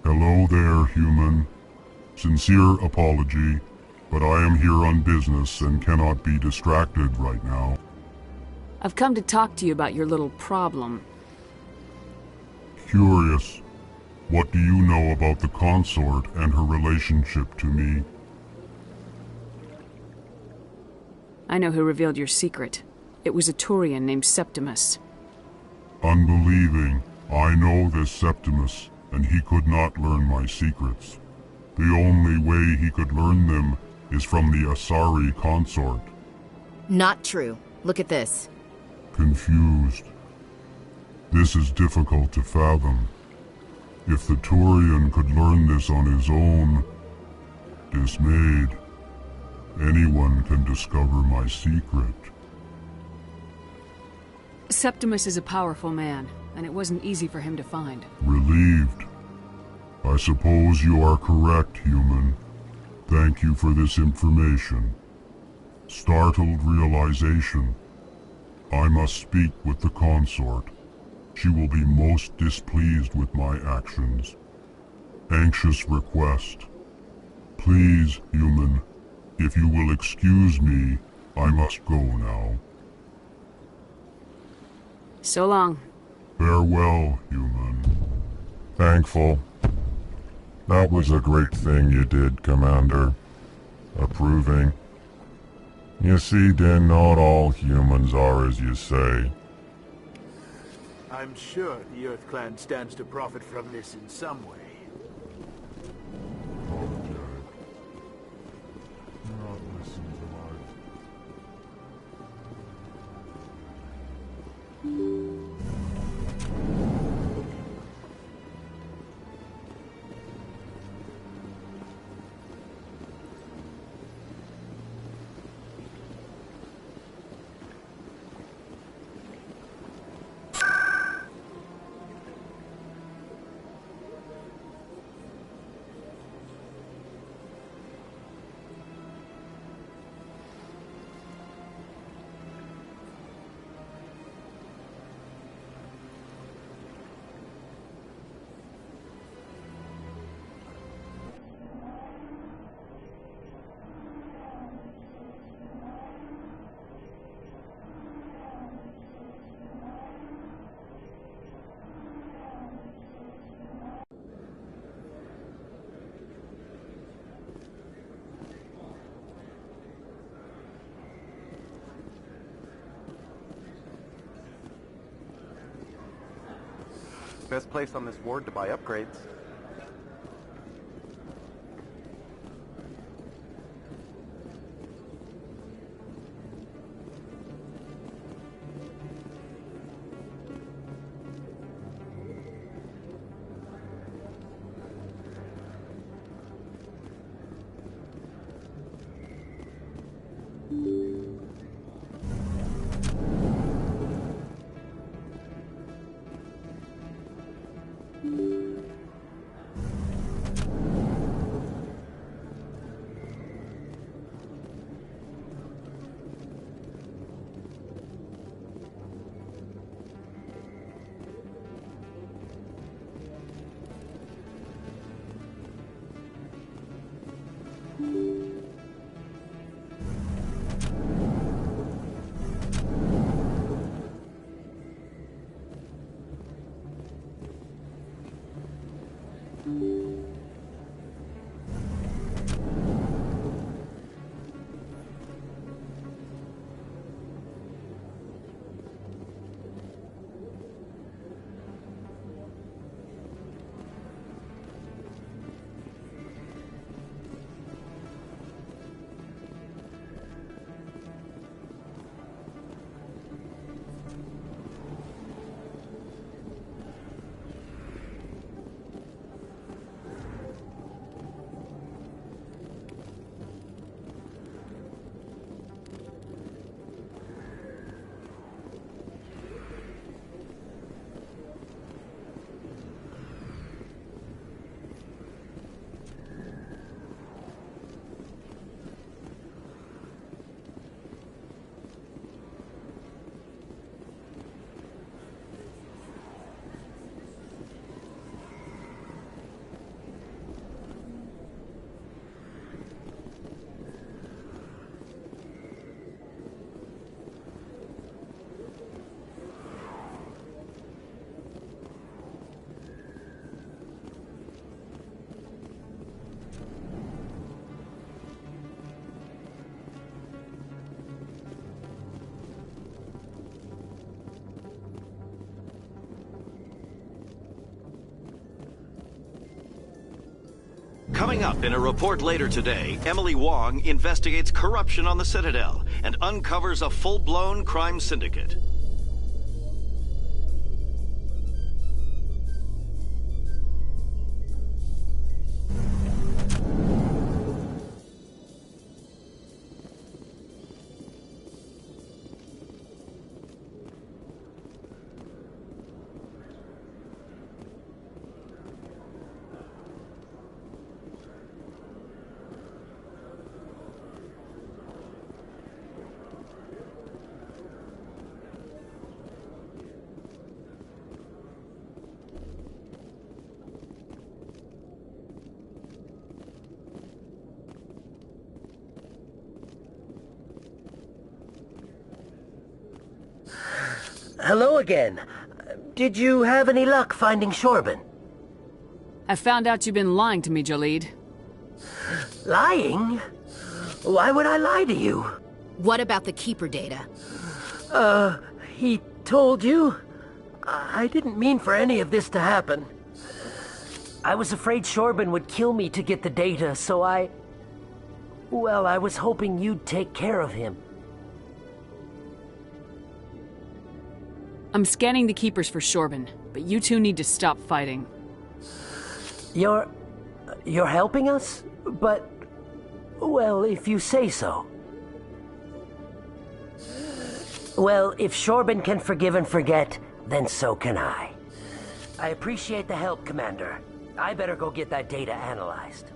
Hello there, human. Sincere apology, but I am here on business and cannot be distracted right now. I've come to talk to you about your little problem. Curious. What do you know about the consort and her relationship to me? I know who revealed your secret. It was a Turian named Septimus. Unbelieving. I know this Septimus, and he could not learn my secrets. The only way he could learn them is from the Asari consort. Not true. Look at this. Confused. This is difficult to fathom. If the Turian could learn this on his own, dismayed, anyone can discover my secret. Septimus is a powerful man, and it wasn't easy for him to find. Relieved. I suppose you are correct, human. Thank you for this information. Startled realization. I must speak with the consort. She will be most displeased with my actions. Anxious request. Please, human, if you will excuse me, I must go now. So long. Farewell, human. Thankful. That was a great thing you did, Commander. Approving. You see, then not all humans are as you say. I'm sure the Earth Clan stands to profit from this in some way. best place on this ward to buy upgrades. Coming up in a report later today, Emily Wong investigates corruption on the Citadel and uncovers a full-blown crime syndicate. Hello again. Did you have any luck finding Shephard? I found out you've been lying to me, Jaleed. Lying? Why would I lie to you? What about the Keeper data? He told you? I didn't mean for any of this to happen. I was afraid Shephard would kill me to get the data, so well, I was hoping you'd take care of him. I'm scanning the Keepers for Shephard, but you two need to stop fighting. You're helping us? But, well, if you say so. Well, if Shephard can forgive and forget, then so can I. I appreciate the help, Commander. I better go get that data analyzed.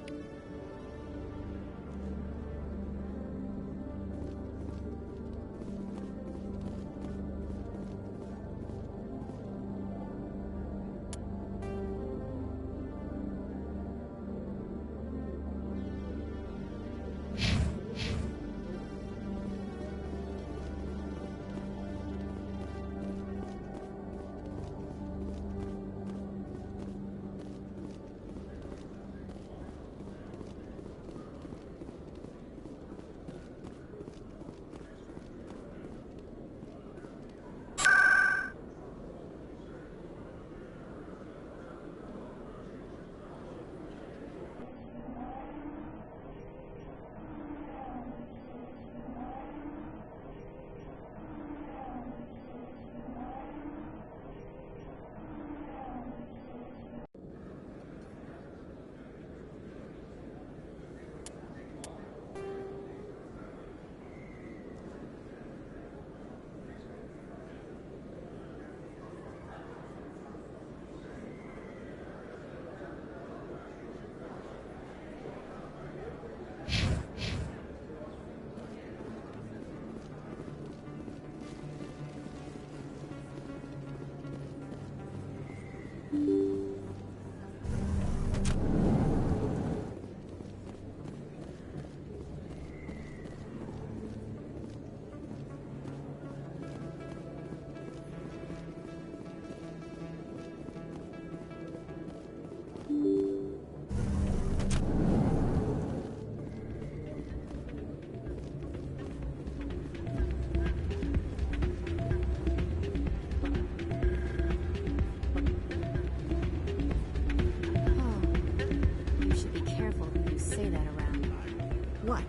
What?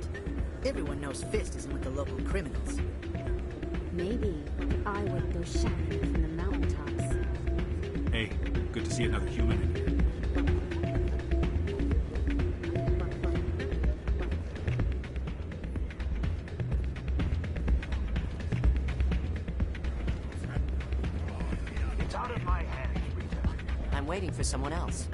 Everyone knows Fist isn't with the local criminals. Maybe I would go shouting from the mountaintops. Hey, good to see another human in here. It's out of my hands, Rita. I'm waiting for someone else.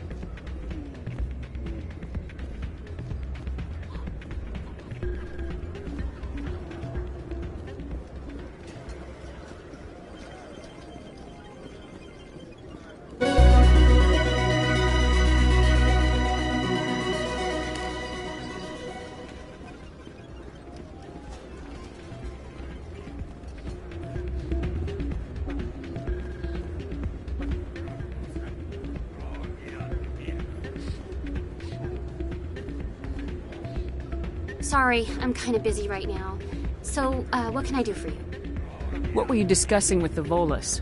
Sorry, I'm kind of busy right now. So, what can I do for you? What were you discussing with the Volus?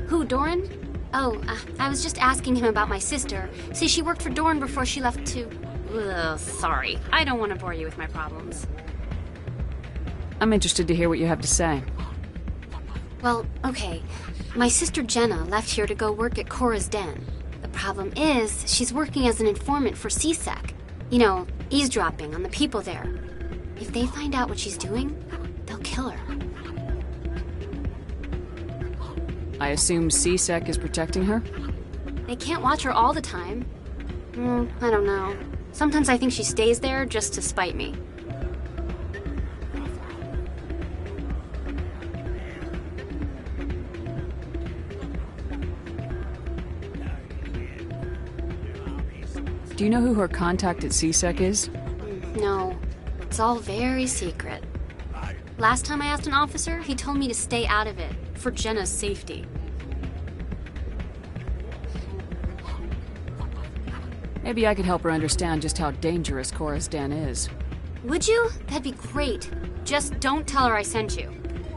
Who, Doran? Oh, I was just asking him about my sister. See, she worked for Doran before she left to... Ugh, sorry, I don't want to bore you with my problems. I'm interested to hear what you have to say. Well, okay. My sister Jenna left here to go work at Cora's Den. The problem is, she's working as an informant for CSEC. You know, eavesdropping on the people there. If they find out what she's doing, they'll kill her. I assume CSEC is protecting her? They can't watch her all the time. I don't know. Sometimes I think she stays there just to spite me. Do you know who her contact at CSEC is? No. It's all very secret. Last time I asked an officer, he told me to stay out of it, for Jenna's safety. Maybe I could help her understand just how dangerous Cora's Den is. Would you? That'd be great. Just don't tell her I sent you.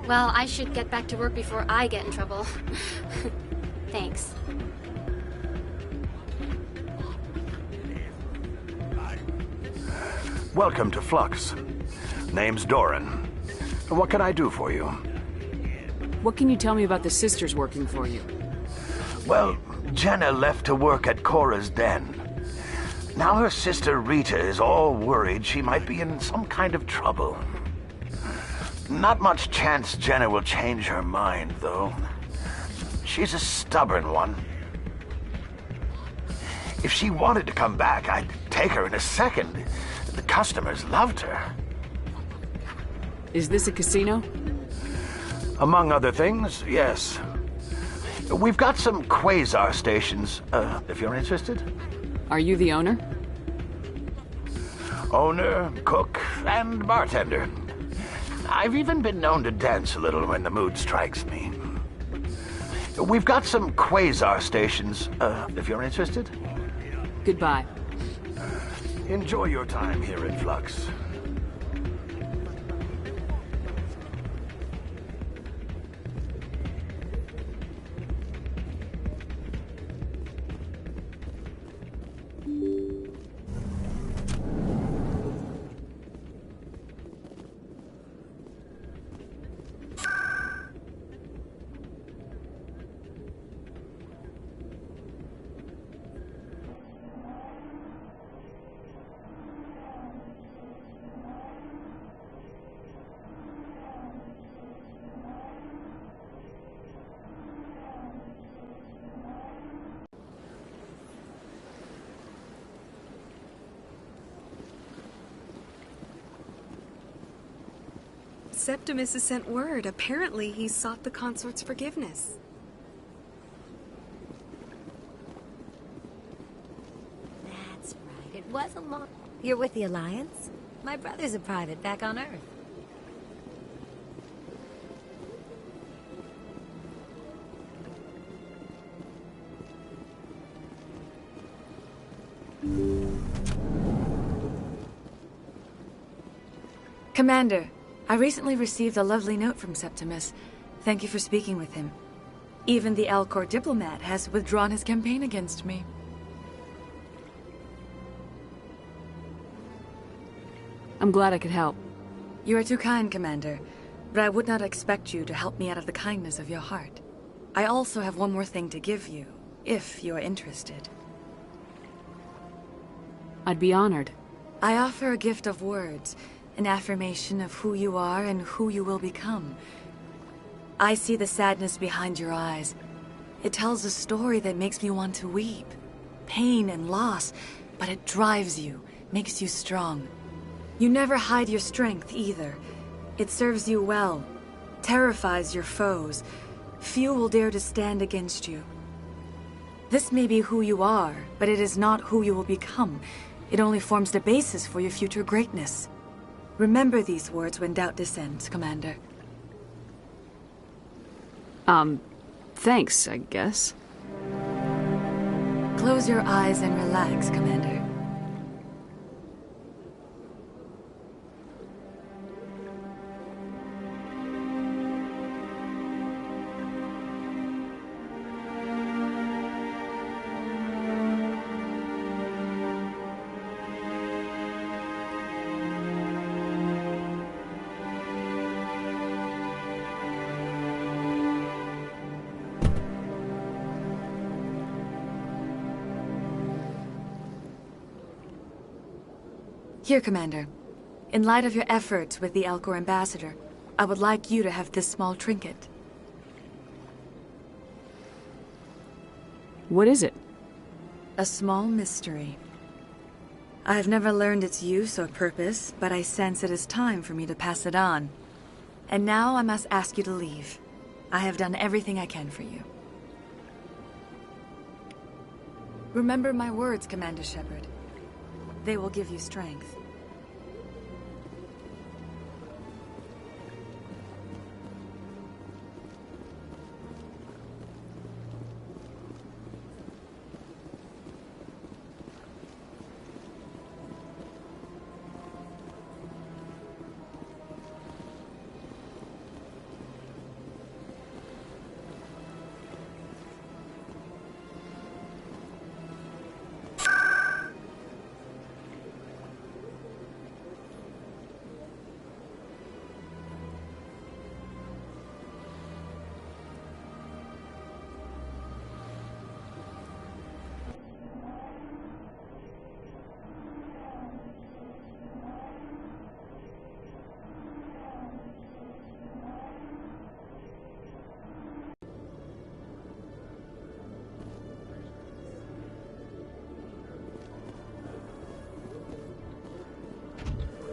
Well, I should get back to work before I get in trouble. Thanks. Welcome to Flux. Name's Doran. What can I do for you? What can you tell me about the sisters working for you? Well, Jenna left to work at Cora's Den. Now her sister Rita is all worried she might be in some kind of trouble. Not much chance Jenna will change her mind, though. She's a stubborn one. If she wanted to come back, I'd take her in a second. The customers loved her. Is this a casino? Among other things, yes. We've got some quasar stations, if you're interested. Are you the owner? Owner, cook, and bartender. I've even been known to dance a little when the mood strikes me. We've got some quasar stations, if you're interested. Goodbye. Enjoy your time here in Flux. Septimus has sent word. Apparently, he sought the consort's forgiveness. It was a long... You're with the Alliance? My brother's a private back on Earth. Commander, I recently received a lovely note from Septimus. Thank you for speaking with him. Even the Alcor diplomat has withdrawn his campaign against me. I'm glad I could help. You are too kind, Commander, but I would not expect you to help me out of the kindness of your heart. I also have one more thing to give you, if you are interested. I'd be honored. I offer a gift of words, an affirmation of who you are and who you will become. I see the sadness behind your eyes. It tells a story that makes me want to weep. Pain and loss, but it drives you, makes you strong. You never hide your strength either. It serves you well, terrifies your foes. Few will dare to stand against you. This may be who you are, but it is not who you will become. It only forms the basis for your future greatness. Remember these words when doubt descends, Commander. Thanks, I guess. Close your eyes and relax, Commander. Here, Commander. In light of your efforts with the Alcor ambassador, I would like you to have this small trinket. What is it? A small mystery. I have never learned its use or purpose, but I sense it is time for me to pass it on. And now I must ask you to leave. I have done everything I can for you. Remember my words, Commander Shephard. They will give you strength.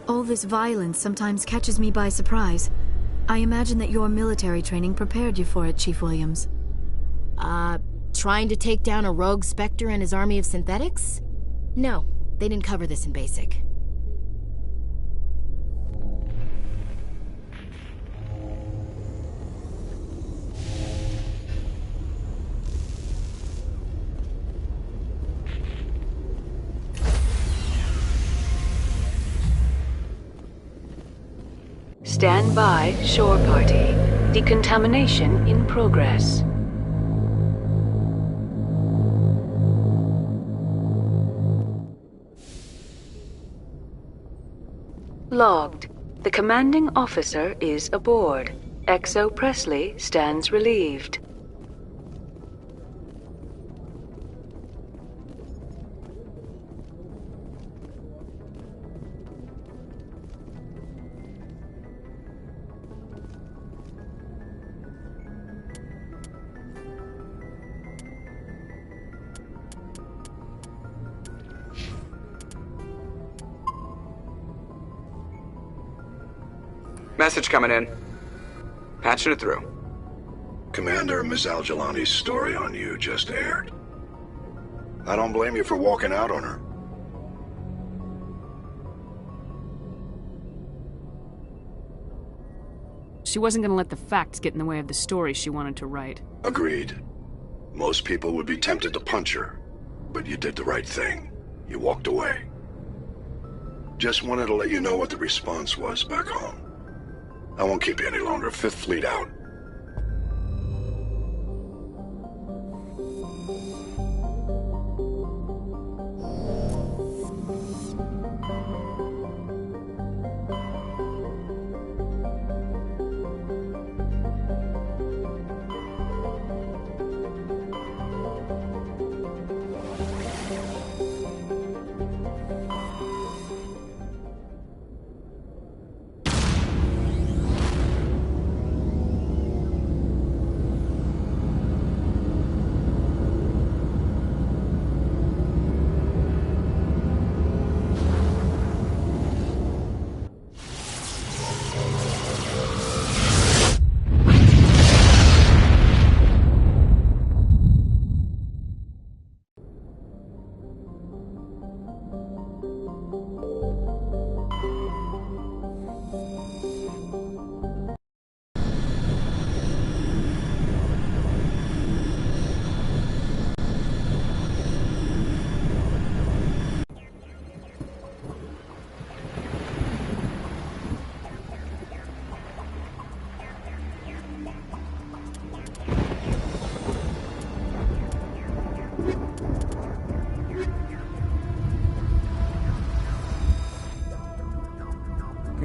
All this violence sometimes catches me by surprise. I imagine that your military training prepared you for it, Chief Williams. Trying to take down a rogue Spectre and his army of synthetics? No, they didn't cover this in basic. Stand by, shore party. Decontamination in progress. Logged. The commanding officer is aboard. XO Presley stands relieved. Message coming in. Patching it through. Commander, Miss Al-Jalani's story on you just aired. I don't blame you for walking out on her. She wasn't gonna let the facts get in the way of the story she wanted to write. Agreed. Most people would be tempted to punch her, but you did the right thing. You walked away. Just wanted to let you know what the response was back home. I won't keep you any longer. Fifth Fleet out.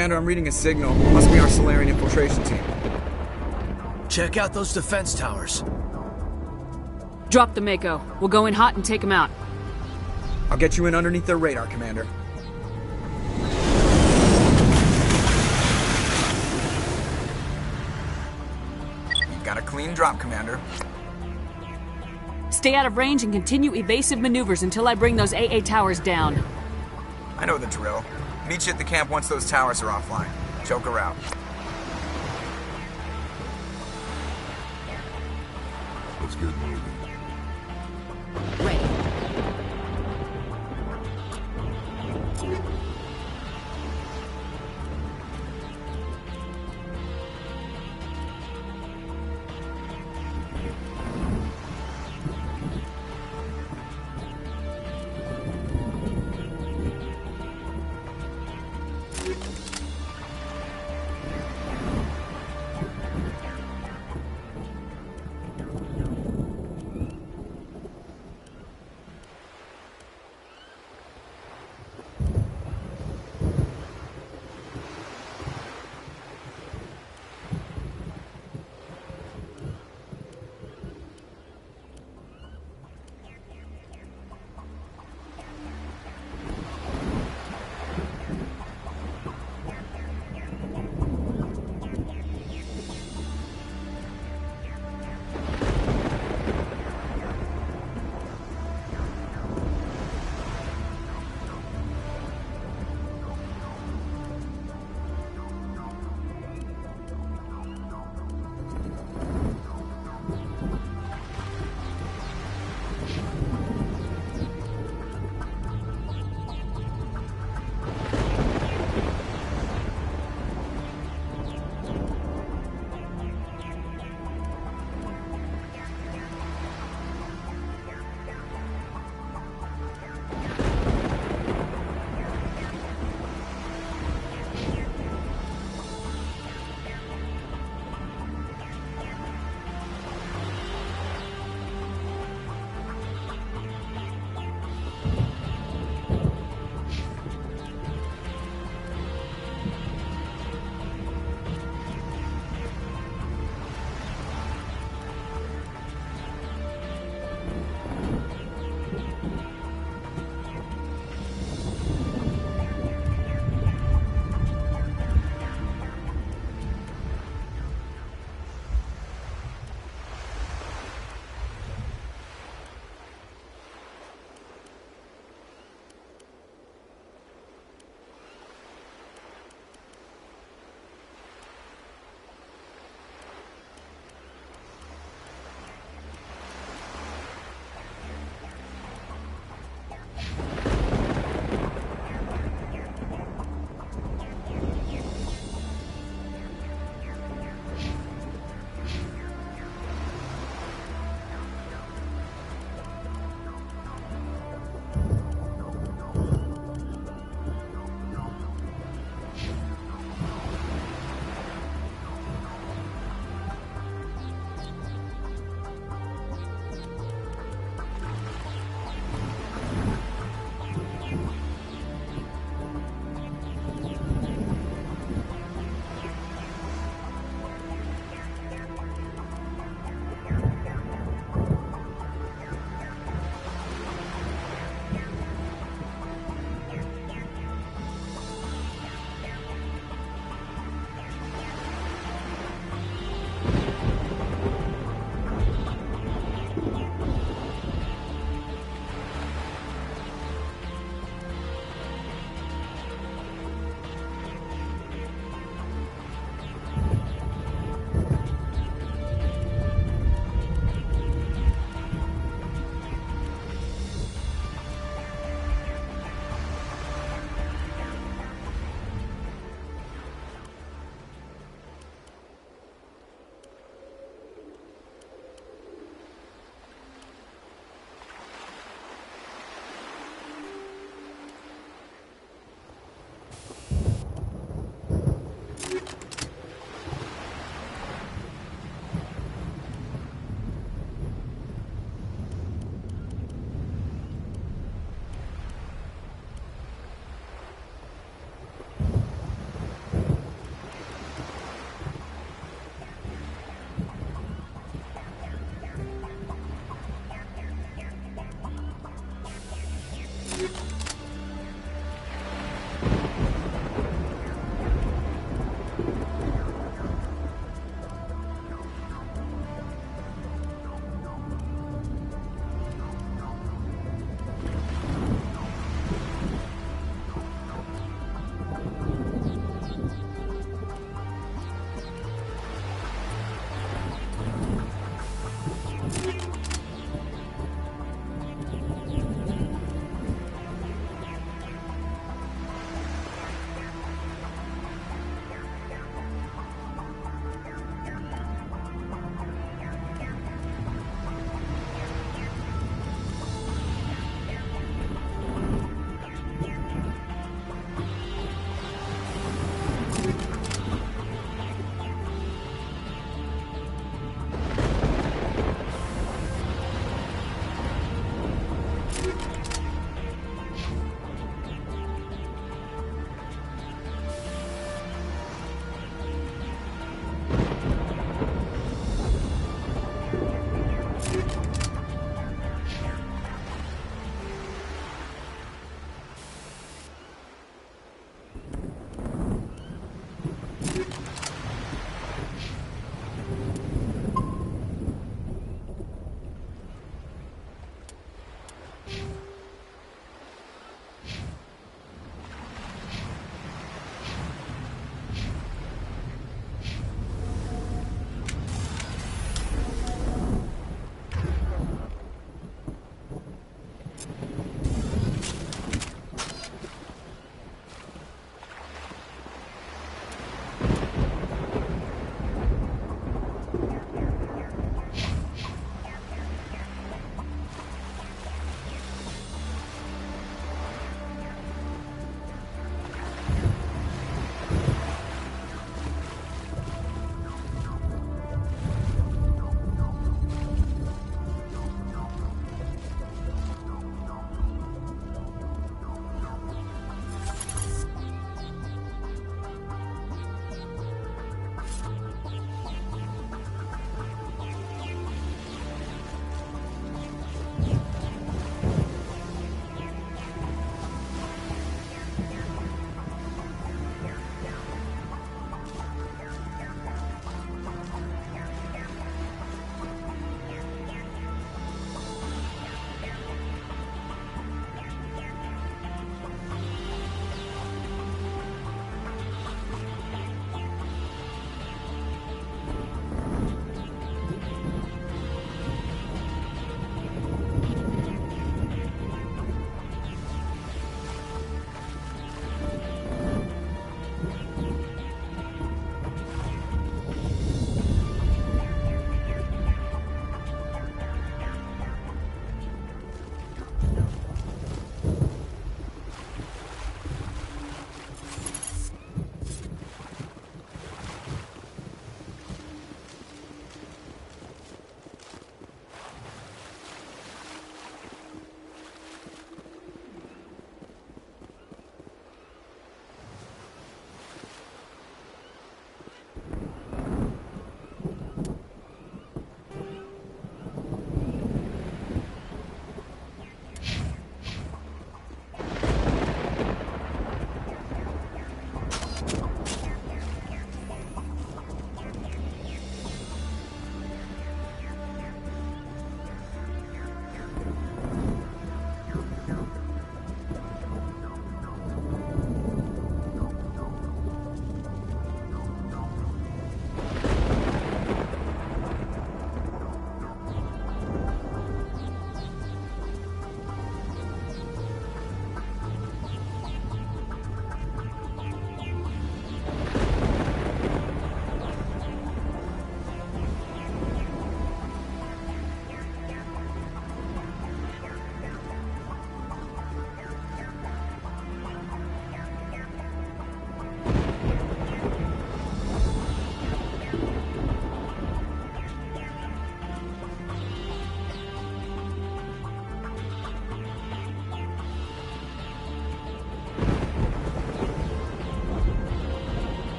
Commander, I'm reading a signal. Must be our Solarian infiltration team. Check out those defense towers. Drop the Mako. We'll go in hot and take them out. I'll get you in underneath their radar, Commander. You've got a clean drop, Commander. Stay out of range and continue evasive maneuvers until I bring those AA towers down. I know the drill. Meet you at the camp once those towers are offline. Choke her out. Let's get moving.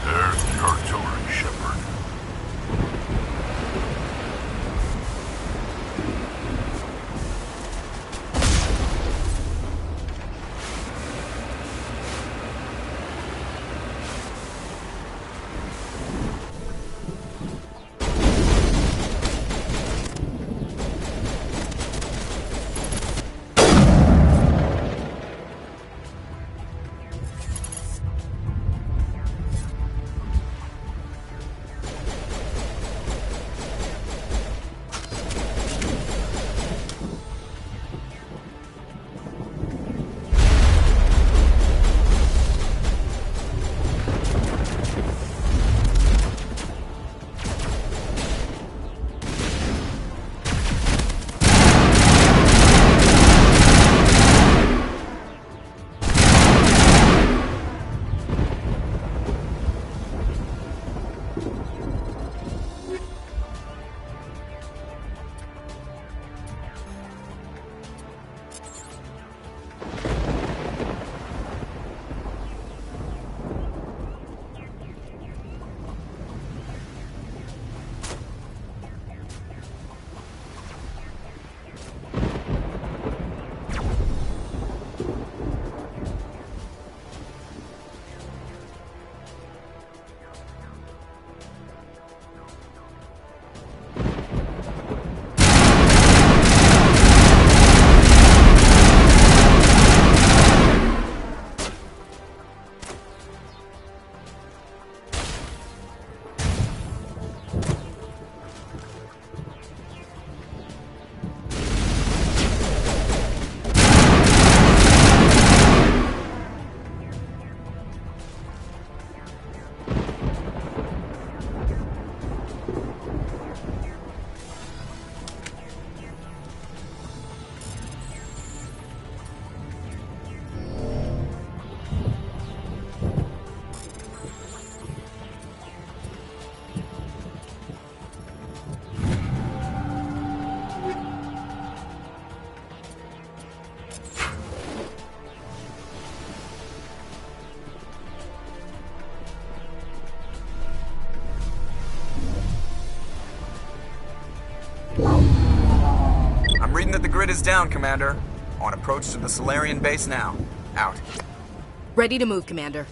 There's the artillery, Shephard. I'm reading that the grid is down, Commander. On approach to the Solarian base now. Out. Ready to move, Commander.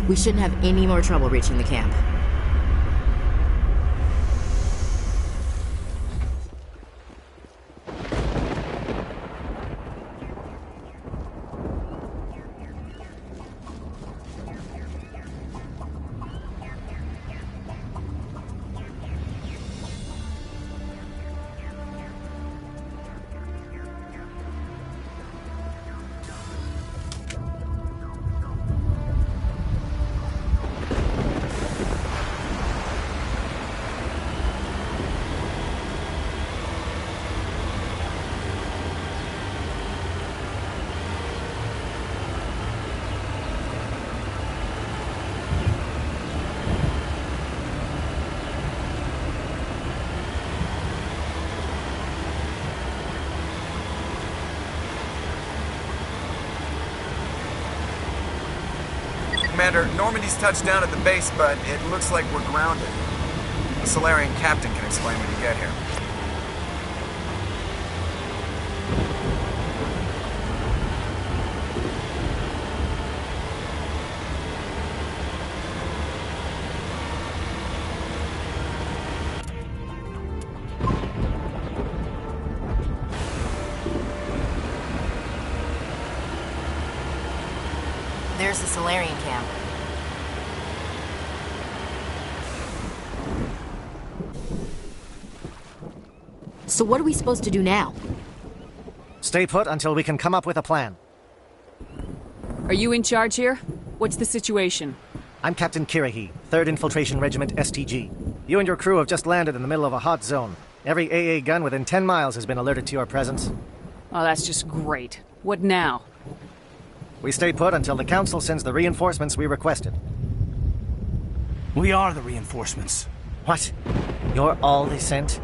We shouldn't have any more trouble reaching the camp. Commander, Normandy's touched down at the base, but it looks like we're grounded. The Solarian captain can explain when you get here. There's the Solarian camp. So what are we supposed to do now? Stay put until we can come up with a plan. Are you in charge here? What's the situation? I'm Captain Kirahi, 3rd Infiltration Regiment STG. You and your crew have just landed in the middle of a hot zone. Every AA gun within 10 miles has been alerted to your presence. Oh, that's just great. What now? We stay put until the Council sends the reinforcements we requested. We are the reinforcements. What? You're all they sent?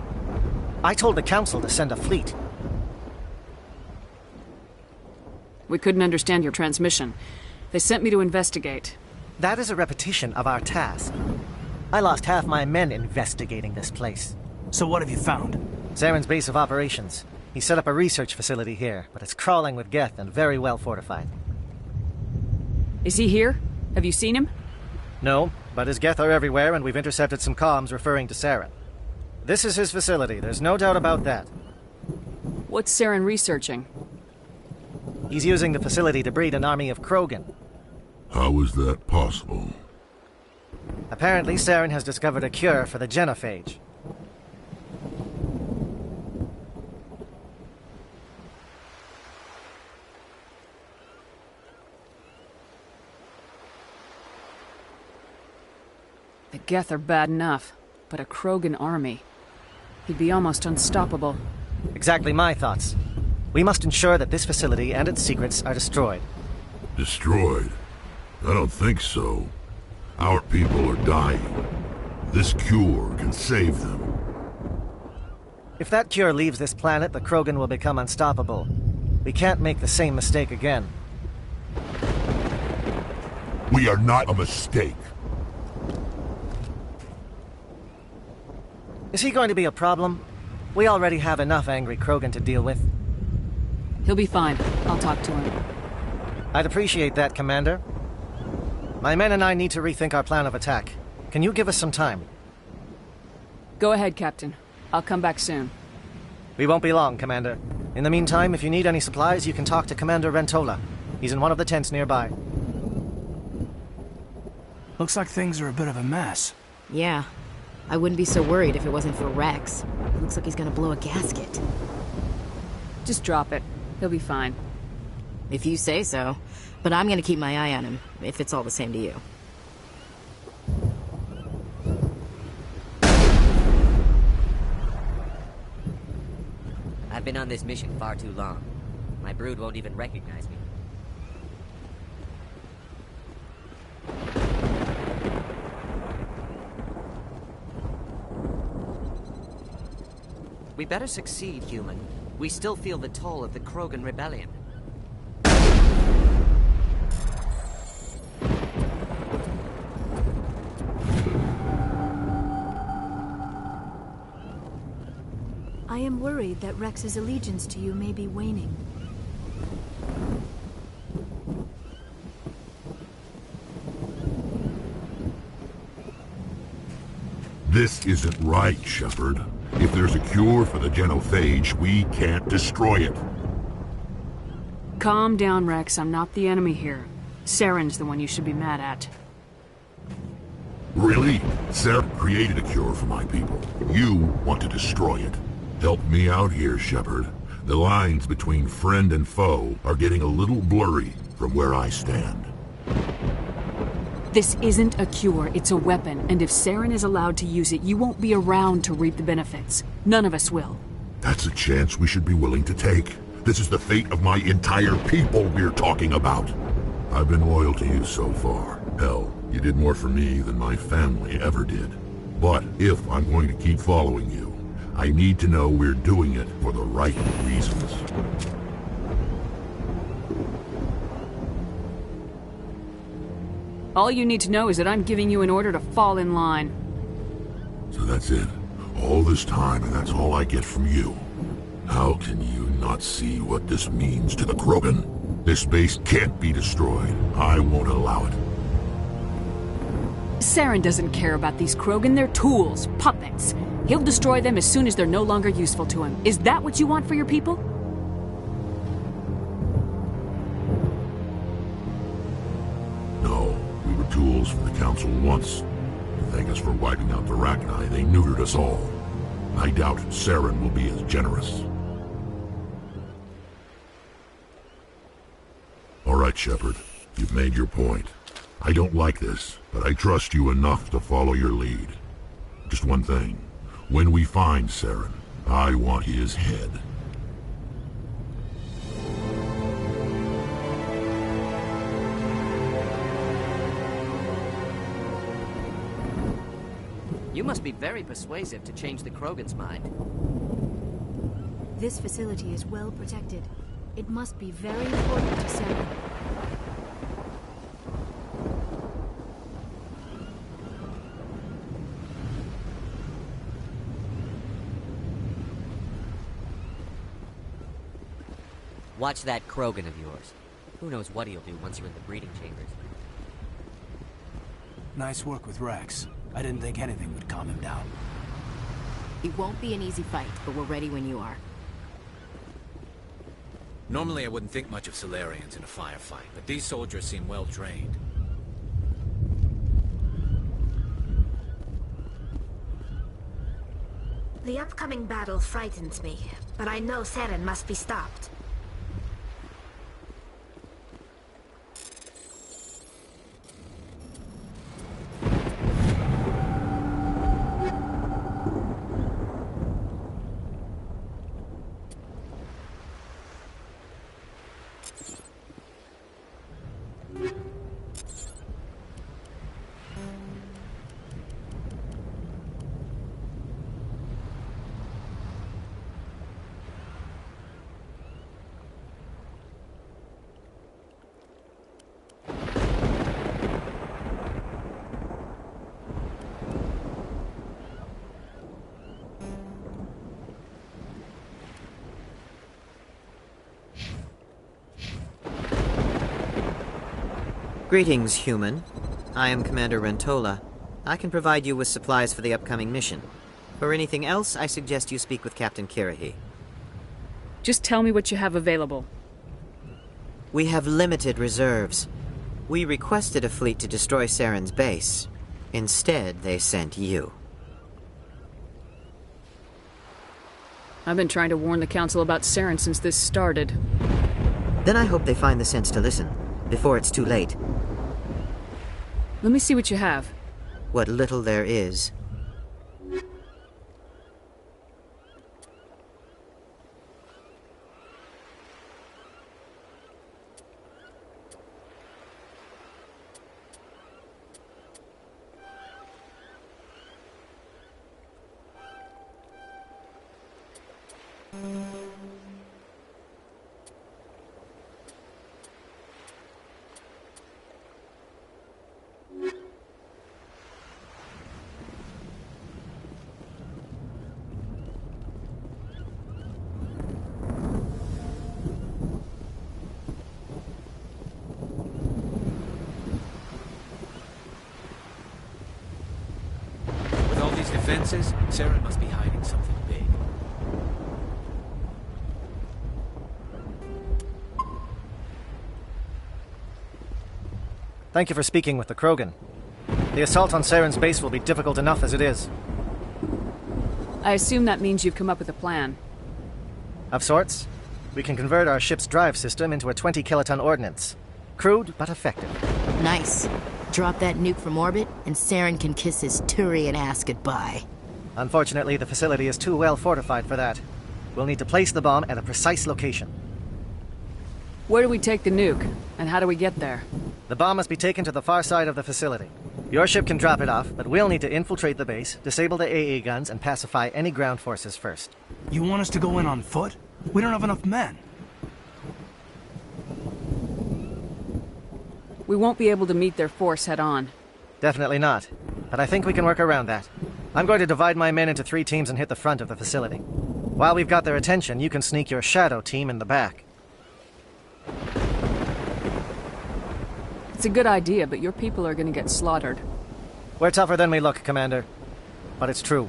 I told the Council to send a fleet. We couldn't understand your transmission. They sent me to investigate. That is a repetition of our task. I lost half my men investigating this place. So what have you found? Zaren's base of operations. He set up a research facility here, but it's crawling with Geth and very well fortified. Is he here? Have you seen him? No, but his Geth are everywhere, and we've intercepted some comms referring to Saren. This is his facility, there's no doubt about that. What's Saren researching? He's using the facility to breed an army of Krogan. How is that possible? Apparently, Saren has discovered a cure for the genophage. The Geth are bad enough, but a Krogan army. He'd be almost unstoppable. Exactly my thoughts. We must ensure that this facility and its secrets are destroyed. Destroyed? I don't think so. Our people are dying. This cure can save them. If that cure leaves this planet, the Krogan will become unstoppable. We can't make the same mistake again. We are not a mistake. Is he going to be a problem? We already have enough angry Krogan to deal with. He'll be fine. I'll talk to him. I'd appreciate that, Commander. My men and I need to rethink our plan of attack. Can you give us some time? Go ahead, Captain. I'll come back soon. We won't be long, Commander. In the meantime, if you need any supplies, you can talk to Commander Rentola. He's in one of the tents nearby. Looks like things are a bit of a mess. Yeah. I wouldn't be so worried if it wasn't for Rex. Looks like he's gonna blow a gasket. Just drop it. He'll be fine. If you say so. But I'm gonna keep my eye on him, if it's all the same to you. I've been on this mission far too long. My brood won't even recognize me. We better succeed, human. We still feel the toll of the Krogan rebellion. I am worried that Rex's allegiance to you may be waning. This isn't right, Shephard. If there's a cure for the genophage, we can't destroy it. Calm down, Rex. I'm not the enemy here. Saren's the one you should be mad at. Really? Sarah created a cure for my people. You want to destroy it. Help me out here, Shephard. The lines between friend and foe are getting a little blurry from where I stand. This isn't a cure, it's a weapon, and if Saren is allowed to use it, you won't be around to reap the benefits. None of us will. That's a chance we should be willing to take. This is the fate of my entire people we're talking about. I've been loyal to you so far. Hell, you did more for me than my family ever did. But if I'm going to keep following you, I need to know we're doing it for the right reasons. All you need to know is that I'm giving you an order to fall in line. So that's it. All this time, and that's all I get from you. How can you not see what this means to the Krogan? This base can't be destroyed. I won't allow it. Saren doesn't care about these Krogan. They're tools, puppets. He'll destroy them as soon as they're no longer useful to him. Is that what you want for your people? No, we were tools for the Council once. To thank us for wiping out the Rachni, they neutered us all. I doubt Saren will be as generous. All right, Shephard. You've made your point. I don't like this, but I trust you enough to follow your lead. Just one thing. When we find Saren, I want his head. You must be very persuasive to change the Krogan's mind. This facility is well protected. It must be very important to Saren. Watch that Krogan of yours. Who knows what he'll do once you're in the breeding chambers. Nice work with Rex. I didn't think anything would calm him down. It won't be an easy fight, but we're ready when you are. Normally I wouldn't think much of Salarians in a firefight, but these soldiers seem well trained. The upcoming battle frightens me, but I know Saren must be stopped. Greetings, human. I am Commander Rentola. I can provide you with supplies for the upcoming mission. For anything else, I suggest you speak with Captain Kirahi. Just tell me what you have available. We have limited reserves. We requested a fleet to destroy Saren's base. Instead, they sent you. I've been trying to warn the Council about Saren since this started. Then I hope they find the sense to listen, before it's too late. Let me see what you have. What little there is. chances, Saren must be hiding something big. Thank you for speaking with the Krogan. The assault on Saren's base will be difficult enough as it is. I assume that means you've come up with a plan. Of sorts. We can convert our ship's drive system into a 20-kiloton ordnance. Crude, but effective. Nice. Drop that nuke from orbit, and Saren can kiss his Turian ass goodbye. Unfortunately, the facility is too well fortified for that. We'll need to place the bomb at a precise location. Where do we take the nuke, and how do we get there? The bomb must be taken to the far side of the facility. Your ship can drop it off, but we'll need to infiltrate the base, disable the AA guns, and pacify any ground forces first. You want us to go in on foot? We don't have enough men. We won't be able to meet their force head-on. Definitely not. But I think we can work around that. I'm going to divide my men into 3 teams and hit the front of the facility. While we've got their attention, you can sneak your shadow team in the back. It's a good idea, but your people are going to get slaughtered. We're tougher than we look, Commander. But it's true.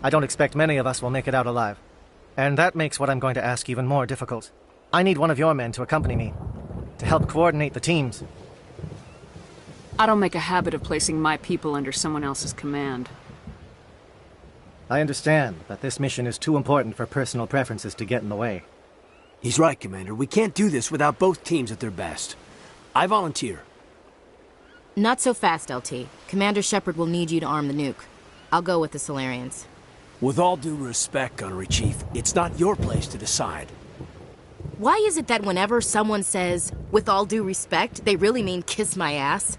I don't expect many of us will make it out alive. And that makes what I'm going to ask even more difficult. I need one of your men to accompany me, to help coordinate the teams. I don't make a habit of placing my people under someone else's command. I understand, but this mission is too important for personal preferences to get in the way. He's right, Commander. We can't do this without both teams at their best. I volunteer. Not so fast, LT. Commander Shephard will need you to arm the nuke. I'll go with the Solarians. With all due respect, Gunnery Chief, it's not your place to decide. Why is it that whenever someone says, with all due respect, they really mean kiss my ass?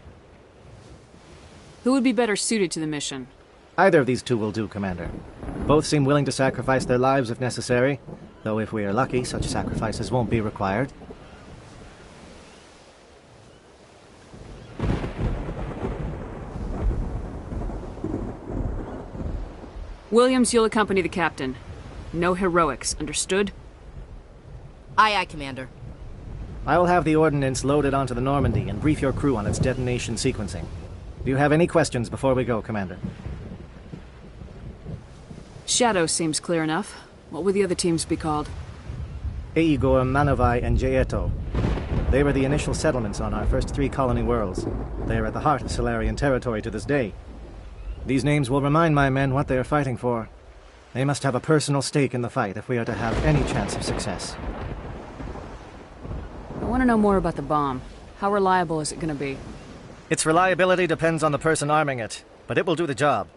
Who would be better suited to the mission? Either of these 2 will do, Commander. Both seem willing to sacrifice their lives if necessary, though if we are lucky, such sacrifices won't be required. Williams, you'll accompany the captain. No heroics, understood? Aye, aye, Commander. I will have the ordnance loaded onto the Normandy and brief your crew on its detonation sequencing. Do you have any questions before we go, Commander? Shadow seems clear enough. What would the other teams be called? Igor, Manovai, and Jaeto. They were the initial settlements on our first 3 colony worlds. They are at the heart of Solarian territory to this day. These names will remind my men what they are fighting for. They must have a personal stake in the fight if we are to have any chance of success. I want to know more about the bomb. How reliable is it going to be? Its reliability depends on the person arming it, but it will do the job.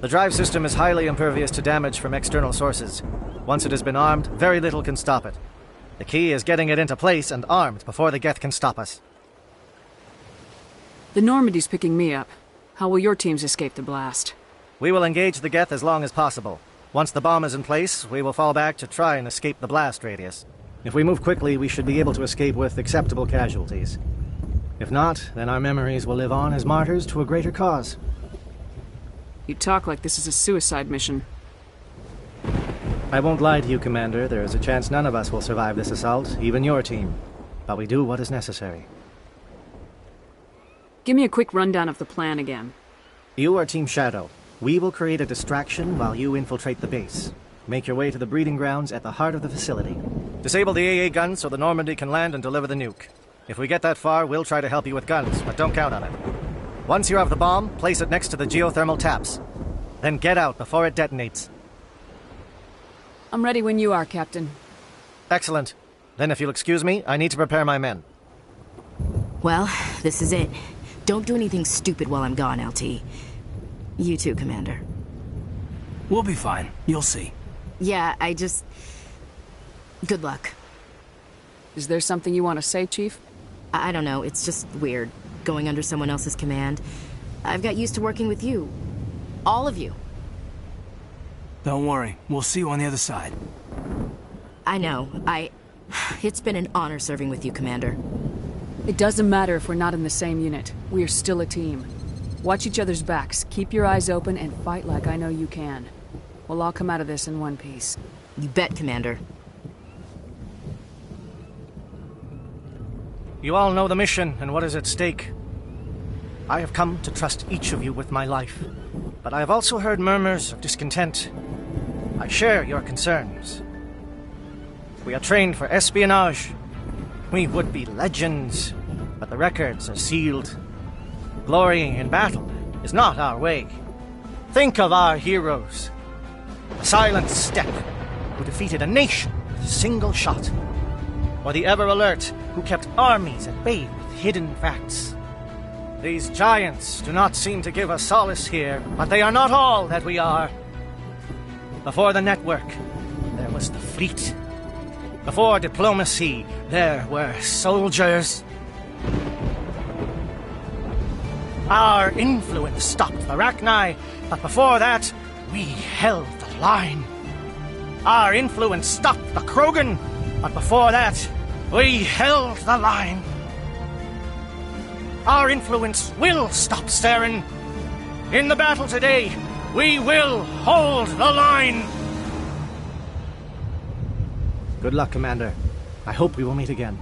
The drive system is highly impervious to damage from external sources. Once it has been armed, very little can stop it. The key is getting it into place and armed before the Geth can stop us. The Normandy's picking me up. How will your teams escape the blast? We will engage the Geth as long as possible. Once the bomb is in place, we will fall back to try and escape the blast radius. If we move quickly, we should be able to escape with acceptable casualties. If not, then our memories will live on as martyrs to a greater cause. You talk like this is a suicide mission. I won't lie to you, Commander. There is a chance none of us will survive this assault, even your team. But we do what is necessary. Give me a quick rundown of the plan again. You are Team Shadow. We will create a distraction while you infiltrate the base. Make your way to the breeding grounds at the heart of the facility. Disable the AA guns so the Normandy can land and deliver the nuke. If we get that far, we'll try to help you with guns, but don't count on it. Once you have the bomb, place it next to the geothermal taps. Then get out before it detonates. I'm ready when you are, Captain. Excellent. Then if you'll excuse me, I need to prepare my men. Well, this is it. Don't do anything stupid while I'm gone, LT. You too, Commander. We'll be fine. You'll see. Yeah, good luck. Is there something you want to say, Chief? I don't know. It's just weird, going under someone else's command. I've got used to working with you. All of you. Don't worry. We'll see you on the other side. I know. It's been an honor serving with you, Commander. It doesn't matter if we're not in the same unit. We are still a team. Watch each other's backs, keep your eyes open, and fight like I know you can. We'll all come out of this in one piece. You bet, Commander. You all know the mission and what is at stake. I have come to trust each of you with my life. but I have also heard murmurs of discontent. I share your concerns. We are trained for espionage. We would be legends, but the records are sealed. Glorying in battle is not our way. Think of our heroes. The silent steppe who defeated a nation with a single shot. Or the ever-alert who kept armies at bay with hidden facts. These giants do not seem to give us solace here, but they are not all that we are. Before the network, there was the fleet. Before diplomacy, there were soldiers. Our influence stopped the Rachni, but before that, we held the line. Our influence stopped the Krogan, but before that, we held the line. Our influence will stop Saren. In the battle today, we will hold the line. Good luck, Commander. I hope we will meet again.